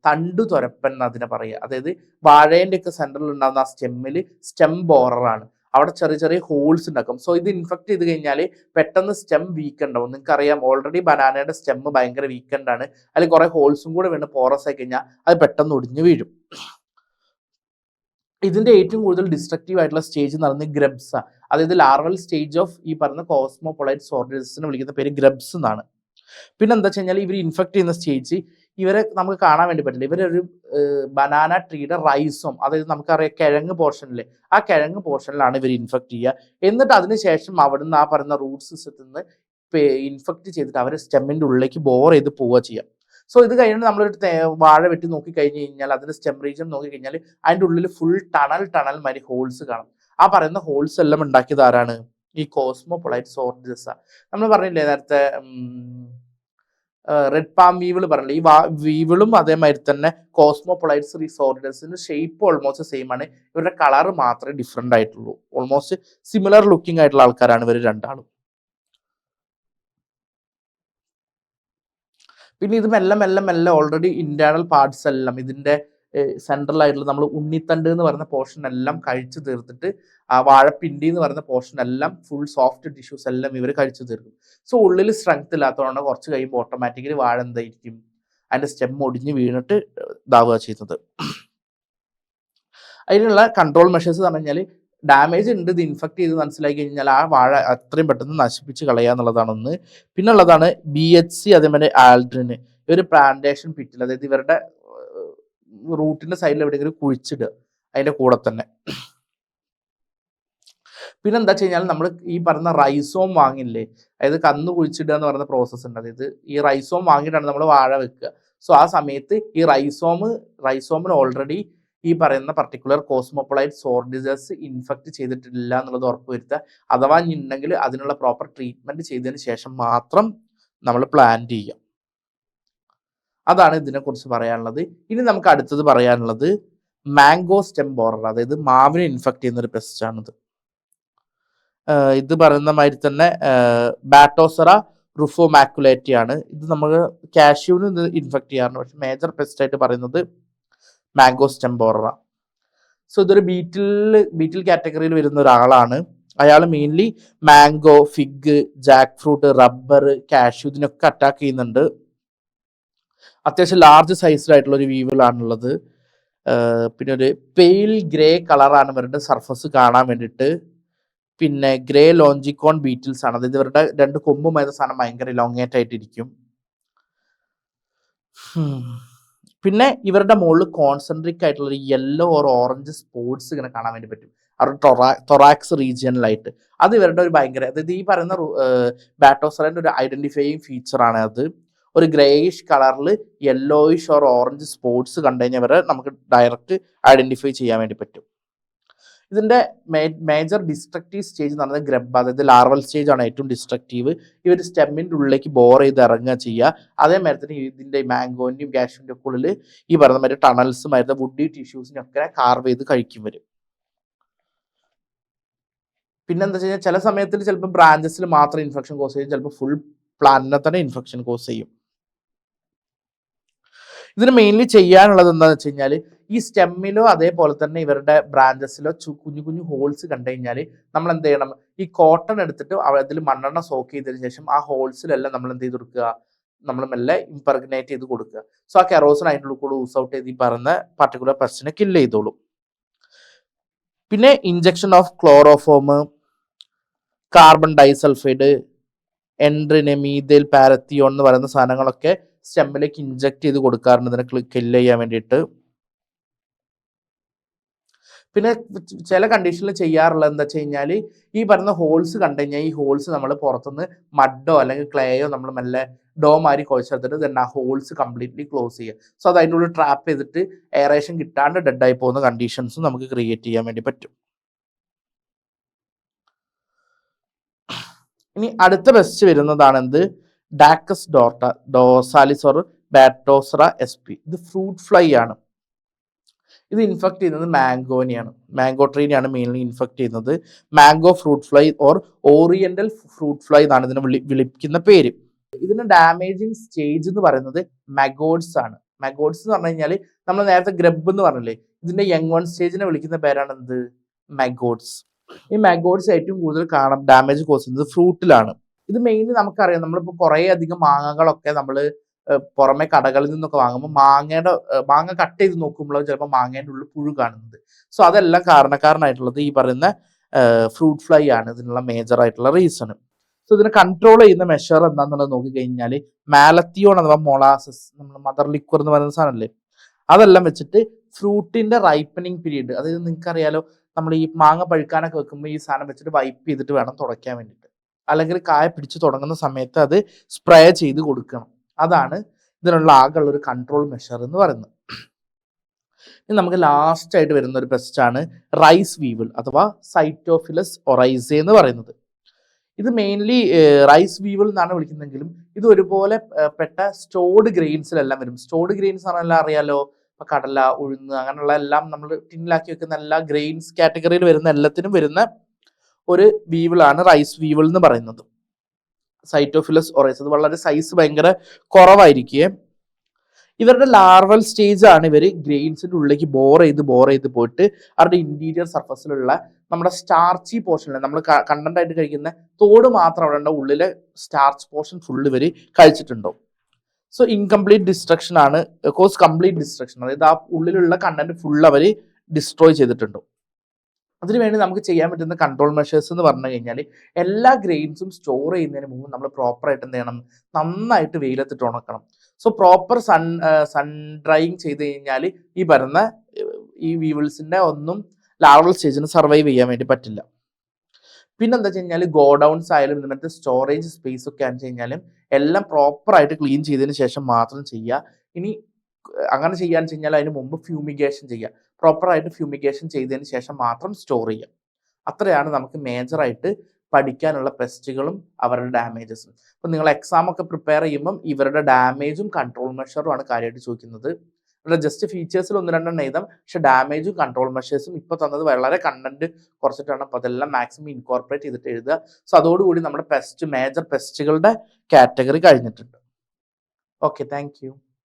തണ്ടു തുരപ്പൻ അതിനെ പറയുക. അതായത് വാഴേന്റെ ഒക്കെ സെന്ററിൽ ഉണ്ടാകുന്ന ആ സ്റ്റെമ്മിൽ സ്റ്റെം ബോററാണ്, അവിടെ ചെറിയ ചെറിയ ഹോൾസ് ഉണ്ടാക്കും. സോ ഇത് ഇൻഫെക്ട് ചെയ്ത് കഴിഞ്ഞാൽ പെട്ടെന്ന് സ്റ്റെം വീക്ക് ഉണ്ടാവും. നിങ്ങൾക്ക് അറിയാം, ഓൾറെഡി ബനാനയുടെ സ്റ്റെം ഭയങ്കര വീക്കെൻഡ് ആണ്, അതിൽ കുറെ ഹോൾസും കൂടെ വീണ് പോറസ് ആയി കഴിഞ്ഞാൽ അത് പെട്ടെന്ന് ഒടിഞ്ഞു വീഴും. ഇതിന്റെ ഏറ്റവും കൂടുതൽ ഡിസ്ട്രക്റ്റീവ് ആയിട്ടുള്ള സ്റ്റേജ് എന്ന് പറയുന്നത് ഗ്രബ്സ്, അതായത് ലാർവൽ സ്റ്റേജ് ഓഫ് ഈ പറയുന്ന കോസ്മോപൊളൈറ്റ് സോർഡിസിനെ വിളിക്കുന്ന പേര് ഗ്രബ്സ് എന്നാണ്. പിന്നെ എന്താ വെച്ച് കഴിഞ്ഞാൽ ഇവർ ഇൻഫെക്ട് ചെയ്യുന്ന സ്റ്റേജ് ഇവരെ നമുക്ക് കാണാൻ വേണ്ടി പറ്റില്ല. ഇവരൊരു ബനാന ട്രീയുടെ റൈസോം, അതായത് നമുക്കറിയാം കിഴങ്ങ് പോർഷനിൽ, ആ കിഴങ്ങ് പോർഷനിലാണ് ഇവർ ഇൻഫെക്ട് ചെയ്യുക. എന്നിട്ട് അതിനുശേഷം അവിടുന്ന് ആ പറയുന്ന റൂട്ട് സിസ്റ്റത്തിൽ നിന്ന് ഇൻഫെക്ട് ചെയ്തിട്ട് അവരെ സ്റ്റെമ്മിന്റെ ഉള്ളിലേക്ക് ബോർ ചെയ്ത് പോവുക ചെയ്യുക. സോ ഇത് കഴിഞ്ഞിട്ട് നമ്മളൊരു വാഴ വെട്ടി നോക്കി കഴിഞ്ഞ് കഴിഞ്ഞാൽ അതിന്റെ സ്റ്റെം റീജിയൻ നോക്കി കഴിഞ്ഞാൽ അതിൻ്റെ ഉള്ളിൽ ഫുൾ ടണൽ മാതിരി ഹോൾസ് കാണും. ആ പറയുന്ന ഹോൾസ് എല്ലാം ഉണ്ടാക്കിയത് ആരാണ്, ഈ കോസ്മോപൊളൈറ്റ് സോർഡിസ. നമ്മൾ പറഞ്ഞില്ലേ നേരത്തെ റെഡ് പാം വീവിൾ പറഞ്ഞില്ലേ, ഈ വീവിളും അതേമാതിരി തന്നെ കോസ്മോപൊളൈറ്റ്സ് റിസോർഡസിന്റെ ഷേപ്പ് ഓൾമോസ്റ്റ് സെയിം ആണ്, ഇവരുടെ കളർ മാത്രമേ ഡിഫറെന്റ് ആയിട്ടുള്ളൂ. ഓൾമോസ്റ്റ് സിമിലർ ലുക്കിംഗ് ആയിട്ടുള്ള ആൾക്കാരാണ് ഇവർ രണ്ടാളും. പിന്നെ ഇത് മെല്ലെ ഓൾറെഡി ഇന്റേണൽ പാർട്സ് എല്ലാം ഇതിന്റെ സെൻട്രൽ ആയിട്ടുള്ള നമ്മൾ ഉണ്ണിത്തണ്ട് എന്ന് പറയുന്ന പോർഷൻ എല്ലാം കഴിച്ചു തീർത്തിട്ട് ആ വാഴപ്പിണ്ടി എന്ന് പറയുന്ന പോർഷൻ എല്ലാം ഫുൾ സോഫ്റ്റ് ടിഷ്യൂസ് എല്ലാം ഇവർ കഴിച്ചു തീർക്കും. സോ ഉള്ളിൽ സ്ട്രെങ്ത് ഇല്ലാത്തതുകൊണ്ട് കുറച്ച് കഴിയുമ്പോൾ ഓട്ടോമാറ്റിക്കലി വാഴ എന്തായിരിക്കും, അതിന്റെ സ്റ്റെം ഒടിഞ്ഞ് വീണിട്ട് ഇതാവുക ചെയ്യുന്നത്. അതിനുള്ള കൺട്രോൾ മെഷേഴ്സ് എന്ന് പറഞ്ഞു കഴിഞ്ഞാൽ ഡാമേജ് ഉണ്ട്, ഇത് ഇൻഫെക്ട് ചെയ്ത് മനസ്സിലാക്കി കഴിഞ്ഞാൽ ആ വാഴ അത്രയും പെട്ടെന്ന് നശിപ്പിച്ച് കളയുക എന്നുള്ളതാണ് ഒന്ന്. പിന്നെ ഉള്ളതാണ് BHC, അതേപോലെ ആൽഡ്രിന്. ഒരു പ്ലാന്റേഷൻ പിറ്റിൽ, അതായത് ഇവരുടെ റൂട്ടിന്റെ സൈഡിൽ എവിടെയെങ്കിലും കുഴിച്ചിടുക അതിന്റെ കൂടെ തന്നെ. പിന്നെ എന്താ വെച്ച് കഴിഞ്ഞാൽ നമ്മൾ ഈ പറഞ്ഞ റൈസോം വാങ്ങില്ലേ, അതായത് കന്ന് കുഴിച്ചിടുക എന്ന് പറയുന്ന പ്രോസസ്സ് ഉണ്ട്. അതായത് ഈ റൈസോം വാങ്ങിയിട്ടാണ് നമ്മൾ വാഴ വെക്കുക. സോ ആ സമയത്ത് ഈ റൈസോമിൽ ഓൾറെഡി ഈ പറയുന്ന പർട്ടിക്കുലർ കോസ്മോപ്പൊളൈറ്റ് സോർ ഡിസീസ് ഇൻഫെക്ട് ചെയ്തിട്ടില്ല എന്നുള്ളത് ഉറപ്പുവരുത്തുക. അഥവാ ഉണ്ടെങ്കിൽ അതിനുള്ള പ്രോപ്പർ ട്രീറ്റ്മെന്റ് ചെയ്തതിന് ശേഷം മാത്രം നമ്മൾ പ്ലാന്റ് ചെയ്യുക. അതാണ് ഇതിനെക്കുറിച്ച് പറയാനുള്ളത്. ഇനി നമുക്ക് അടുത്തത് പറയാനുള്ളത് മാംഗോ സ്റ്റെം ബോറർ, അതായത് മാവിനെ ഇൻഫെക്ട് ചെയ്യുന്ന ഒരു പെസ്റ്റ് ആണിത്. ഇത് പറയുന്ന മാതിരി തന്നെ ബാറ്റോസറ റുഫോമാക്കുലേറ്റി ആണ്. ഇത് നമ്മൾ കാഷ്യൂവിന് ഇത് ഇൻഫെക്ട് ചെയ്യാറുണ്ട്, പക്ഷെ മേജർ പെസ്റ്റ് ആയിട്ട് പറയുന്നത് മാംഗോ സ്റ്റെം ബോററ. സോ ഇതൊരു ബീറ്റിൽ കാറ്റഗറിയിൽ വരുന്ന ഒരാളാണ്. അയാൾ mainly mango, fig, Jack fruit, rubber, cashew ഇതിനൊക്കെ അറ്റാക്ക് ചെയ്യുന്നുണ്ട്. അത്യാവശ്യം ലാർജ് സൈസിലായിട്ടുള്ള ഒരു വീവിലാണുള്ളത്. പിന്നെ ഒരു പെയിൽ ഗ്രേ കളറാണ് ഇവരുടെ സർഫസ് കാണാൻ വേണ്ടിയിട്ട്. പിന്നെ ഗ്രേ ലോഞ്ചിക്കോൺ ബീറ്റിൽസ് ആണ്, അതായത് ഇവരുടെ 2 കൊമ്പുമായിരുന്ന സാധനം ഭയങ്കര ലോങ്ങേറ്റ് ആയിട്ടിരിക്കും. പിന്നെ ഇവരുടെ മുകളിൽ കോൺസെൻട്രിക് ആയിട്ടുള്ള ഒരു യെല്ലോ ഓർ ഓറഞ്ച് സ്പോട്സ് ഇങ്ങനെ കാണാൻ വേണ്ടി പറ്റും അവരുടെ തൊറാക്സ് റീജിയനിലായിട്ട്. അത് ഇവരുടെ ഒരു ഭയങ്കര, അതായത് ഈ പറയുന്ന ബാറ്റോസറിന്റെ ഒരു ഐഡന്റിഫൈയിങ് ഫീച്ചർ ആണ് അത്. ഒരു ഗ്രേയിഷ് കളറിൽ യെല്ലോയിഷ് ഓർ ഓറഞ്ച് സ്പോട്സ് കണ്ടു കഴിഞ്ഞാൽ വരെ നമുക്ക് ഡയറക്റ്റ് ഐഡന്റിഫൈ ചെയ്യാൻ വേണ്ടി പറ്റും. ഇതിന്റെ മേജർ ഡിസ്ട്രക്റ്റീവ് സ്റ്റേജ് എന്ന് പറയുന്നത് ഗ്രബ്, അതായത് ലാർവൽ സ്റ്റേജ് ആണ് ഏറ്റവും ഡിസ്ട്രക്റ്റീവ്. ഇവർ സ്റ്റെമ്മിന്റെ ഉള്ളിലേക്ക് ബോർ ചെയ്ത് ഇറങ്ങുക ചെയ്യുക. അതേമാതിരി തന്നെ ഇതിന്റെ മാംഗോന്റെയും കാഷ്യൂവിന്റെ ഒക്കെ ഉള്ളിൽ ഈ പറയുന്ന മാതിരി ടണൽസും ആയിരുന്ന വുഡി ടിഷ്യൂസിനൊക്കെ കാർവ് ചെയ്ത് കഴിക്കും വരും. പിന്നെ എന്താ വെച്ച് കഴിഞ്ഞാൽ ചില സമയത്തിൽ ചിലപ്പോൾ ബ്രാഞ്ചസിൽ മാത്രം ഇൻഫെക്ഷൻ കോസ് ചെയ്യും, ചിലപ്പോൾ ഫുൾ പ്ലാന്റിനെ തന്നെ ഇൻഫെക്ഷൻ കോസ് ചെയ്യും. ഇതിന് മെയിൻലി ചെയ്യാനുള്ളത് എന്താണെന്ന് വെച്ച് കഴിഞ്ഞാൽ ഈ സ്റ്റെമ്മിലോ അതേപോലെ തന്നെ ഇവരുടെ ബ്രാഞ്ചസിലോ കുഞ്ഞു കുഞ്ഞു ഹോൾസ് കണ്ടു കഴിഞ്ഞാൽ നമ്മൾ എന്ത് ചെയ്യണം, ഈ കോട്ടൺ എടുത്തിട്ട് അതിൽ മണ്ണെണ്ണ സോക്ക് ചെയ്തതിന് ശേഷം ആ ഹോൾസിലെല്ലാം നമ്മൾ എന്ത് ചെയ്ത് കൊടുക്കുക, നമ്മൾ മെല്ലെ ഇംപർഗ്നേറ്റ് ചെയ്ത് കൊടുക്കുക. സോ ആ കെറോസിൻ അതിൻ്റെ ഉള്ളിൽ കൂടെ യൂസ് ഔട്ട് ചെയ്ത് ഈ പറഞ്ഞ പർട്ടിക്കുലർ പെസ്റ്റിനെ കില്ല് ചെയ്തോളും. പിന്നെ injection of chloroform, carbon disulphide, endrin, methyl parathion എന്ന് പറയുന്ന സാധനങ്ങളൊക്കെ സ്റ്റെമ്മിലേക്ക് ഇഞ്ചക്ട് ചെയ്ത് കൊടുക്കാറുണ്ട് ഇതിനെ കില്ല് ചെയ്യാൻ വേണ്ടിയിട്ട്. പിന്നെ ചില കണ്ടീഷനിൽ ചെയ്യാറുള്ളത് എന്താ വെച്ച് കഴിഞ്ഞാൽ ഈ പറയുന്ന ഹോൾസ് കണ്ടു കഴിഞ്ഞാൽ ഈ ഹോൾസ് നമ്മൾ പുറത്തുനിന്ന് മഡോ അല്ലെങ്കിൽ ക്ലേയോ നമ്മൾ മെല്ലെ ഡോ മാരി കുഴച്ചെടുത്തിട്ട് തന്നെ ആ ഹോൾസ് കംപ്ലീറ്റ്ലി ക്ലോസ് ചെയ്യുക. സോ അത് അതിൻ്റെ ഉള്ളിൽ ട്രാപ്പ് ചെയ്തിട്ട് എയറേഷൻ കിട്ടാണ്ട് ഡെഡായി പോകുന്ന കണ്ടീഷൻസും നമുക്ക് ക്രിയേറ്റ് ചെയ്യാൻ വേണ്ടി പറ്റും. ഇനി അടുത്ത ബെസ്റ്റ് വരുന്നതാണ് എന്ത്, ഡാക്കസ് ഡോർസാലിസ് ഓർ ബാറ്റോസറ SP. ഇത് ഫ്രൂട്ട് ഫ്ലൈ ആണ്. ഇത് ഇൻഫെക്ട് ചെയ്യുന്നത് മാംഗോനെയാണ്, മാംഗോ ട്രീനെയാണ് മെയിൻലി ഇൻഫെക്ട് ചെയ്യുന്നത്. Mango fruit fly or oriental fruit fly എന്നാണ് ഇതിനെ വിളിക്കുന്ന പേര്. ഇതിന്റെ ഡാമേജിങ് സ്റ്റേജ് എന്ന് പറയുന്നത് മെഗോഡ്സ് ആണ്. മെഗോഡ്സ് എന്ന് പറഞ്ഞു കഴിഞ്ഞാൽ നമ്മൾ നേരത്തെ ഗ്രബ് എന്ന് പറഞ്ഞില്ലേ, ഇതിന്റെ യങ് വൺ സ്റ്റേജിനെ വിളിക്കുന്ന പേരാണ് എന്ത്, മെഗോഡ്സ്. ഈ മെഗോഡ്സ് ഏറ്റവും കൂടുതൽ ഡാമേജ് കോസ് ചെയ്യുന്നത് ഫ്രൂട്ടിലാണ്. ഇത് മെയിൻലി നമുക്കറിയാം, നമ്മളിപ്പോൾ കുറേ അധികം മാങ്ങകളൊക്കെ നമ്മൾ പുറമെ കടകളിൽ നിന്നൊക്കെ വാങ്ങുമ്പോൾ മാങ്ങ കട്ട് ചെയ്ത് നോക്കുമ്പോൾ ചിലപ്പോൾ മാങ്ങേൻ്റെ ഉള്ളിൽ പുഴു കാണുന്നത്. സോ അതെല്ലാം കാരണക്കാരനായിട്ടുള്ളത് ഈ പറയുന്ന ഫ്രൂട്ട് ഫ്ലൈ ആണ് ഇതിനുള്ള മേജർ ആയിട്ടുള്ള റീസൺ. സോ ഇതിനെ കൺട്രോൾ ചെയ്യുന്ന മെഷർ എന്താണെന്നുള്ളത് നോക്കിക്കഴിഞ്ഞാൽ മാലത്തിയോൺ അഥവാ മൊളാസസ്, നമ്മൾ മദർ ലിക്വർ എന്ന് പറയുന്ന സാധനമല്ലേ, അതെല്ലാം വെച്ചിട്ട് ഫ്രൂട്ടിന്റെ റൈപ്പനിങ് പീരീഡ്, അതായത് നിങ്ങൾക്കറിയാലോ നമ്മൾ ഈ മാങ്ങ പഴുക്കാനൊക്കെ വെക്കുമ്പോൾ ഈ സാധനം വെച്ചിട്ട് വൈപ്പ് ചെയ്തിട്ട് വേണം തുടയ്ക്കാൻ വേണ്ടിയിട്ട്, അല്ലെങ്കിൽ കായ പിടിച്ച് തുടങ്ങുന്ന സമയത്ത് അത് സ്പ്രേ ചെയ്ത് കൊടുക്കണം. അതാണ് ഇതിനുള്ള ആകെയുള്ള ഒരു കൺട്രോൾ മെഷർ എന്ന് പറയുന്നത്. ഇനി നമുക്ക് ലാസ്റ്റ് ആയിട്ട് വരുന്ന ഒരു പെസ്റ്റാണ് റൈസ് വീവിൾ അഥവാ സൈറ്റോഫിലസ് ഒറൈസെ എന്ന് പറയുന്നത്. ഇത് മെയിൻലി റൈസ് വീവിൾ എന്നാണ് വിളിക്കുന്നതെങ്കിലും ഇത് ഒരുപോലെ പെട്ട സ്റ്റോർഡ് ഗ്രെയിൻസിലെല്ലാം വരും. സ്റ്റോർഡ് ഗ്രെയിൻസ് പറഞ്ഞാൽ അറിയാലോ, ഇപ്പൊ കടല, ഉഴുന്ന് അങ്ങനെയുള്ള എല്ലാം നമ്മൾ ടിന്നിലാക്കി വെക്കുന്ന എല്ലാ ഗ്രെയിൻസ് കാറ്റഗറിയിൽ വരുന്ന എല്ലാത്തിനും വരുന്ന ഒരു വീവിളാണ് റൈസ് വീവിൾ എന്ന് പറയുന്നത്. സൈറ്റോഫിലസ് ഒറൈസ്. അത് വളരെ സൈസ് ഭയങ്കര കുറവായിരിക്കും. ഇവരുടെ ലാർവൽ സ്റ്റേജ് ആണ് ഇവർ ഗ്രെയിൻസിന്റെ ഉള്ളിലേക്ക് ബോർ ചെയ്ത് പോയിട്ട് അവരുടെ ഇന്റീരിയർ സർഫസിലുള്ള നമ്മുടെ സ്റ്റാർച്ചി പോർഷനിൽ നമ്മൾ കണ്ടന്റ് ആയിട്ട് കഴിക്കുന്ന തോട് മാത്രം അവിടെ ഉണ്ടാവും, ഉള്ളിലെ സ്റ്റാർച്ച് പോർഷൻ ഫുള്ള് ഇവർ കഴിച്ചിട്ടുണ്ടോ. സോ ഇൻകംപ്ലീറ്റ് ഡിസ്ട്രക്ഷൻ ആണ് കോസ് കംപ്ലീറ്റ് ഡിസ്ട്രക്ഷൻ, അതായത് ആ ഉള്ളിലുള്ള കണ്ടന്റ് ഫുൾ അവർ ഡിസ്ട്രോയ് ചെയ്തിട്ടുണ്ടോ. അതിനുവേണ്ടി നമുക്ക് ചെയ്യാൻ പറ്റുന്ന കൺട്രോൾ മെഷേഴ്സ് എന്ന് പറഞ്ഞു കഴിഞ്ഞാൽ എല്ലാ ഗ്രെയിൻസും സ്റ്റോർ ചെയ്യുന്നതിന് മുമ്പ് നമ്മൾ പ്രോപ്പറായിട്ട് എന്ത് ചെയ്യണം, നന്നായിട്ട് വെയിലത്തിട്ട് ഉണക്കണം. സോ പ്രോപ്പർ സൺ ഡ്രൈയിങ് ചെയ്ത് കഴിഞ്ഞാൽ ഈ പറയുന്ന ഈ വീവിൾസിന്റെ ഒന്നും ലാർവൽ സ്റ്റേജിന് സർവൈവ് ചെയ്യാൻ വേണ്ടി പറ്റില്ല. പിന്നെന്താ വെച്ച് കഴിഞ്ഞാൽ ഗോഡൗൺസ് ആയാലും ഇന്നത്തെ സ്റ്റോറേജ് സ്പേസ് ഒക്കെ ആണെന്ന് വെച്ച് കഴിഞ്ഞാലും എല്ലാം പ്രോപ്പറായിട്ട് ക്ലീൻ ചെയ്തതിന് ശേഷം മാത്രം ചെയ്യുക. ഇനി അങ്ങനെ ചെയ്യാന്ന് വെച്ച് കഴിഞ്ഞാൽ അതിന് മുമ്പ് ഫ്യൂമിഗേഷൻ ചെയ്യുക. പ്രോപ്പറായിട്ട് ഫ്യൂമിഗേഷൻ ചെയ്തതിന് ശേഷം മാത്രം സ്റ്റോർ ചെയ്യുക. അത്രയാണ് നമുക്ക് മേജറായിട്ട് പഠിക്കാനുള്ള പെസ്റ്റുകളും അവരുടെ ഡാമേജസും. അപ്പം നിങ്ങൾ എക്സാം ഒക്കെ പ്രിപ്പയർ ചെയ്യുമ്പം ഇവരുടെ ഡാമേജും കൺട്രോൾ മെഷറും ആണ് കാര്യമായിട്ട് ചോദിക്കുന്നത്. ഇവിടെ ജസ്റ്റ് ഫീച്ചേഴ്സിൽ 1-2 എഴുതാം, പക്ഷെ ഡാമേജും കൺട്രോൾ മെഷേഴ്സും ഇപ്പോൾ തന്നത് വളരെ കണ്ടന്റ് കുറച്ചിട്ടാണ്. അപ്പോൾ അതെല്ലാം മാക്സിമം ഇൻകോർപ്പറേറ്റ് ചെയ്തിട്ട് എഴുതുക. സോ അതോടുകൂടി നമ്മുടെ മേജർ പെസ്റ്റുകളുടെ കാറ്റഗറി കഴിഞ്ഞിട്ടുണ്ട്. Okay, thank you.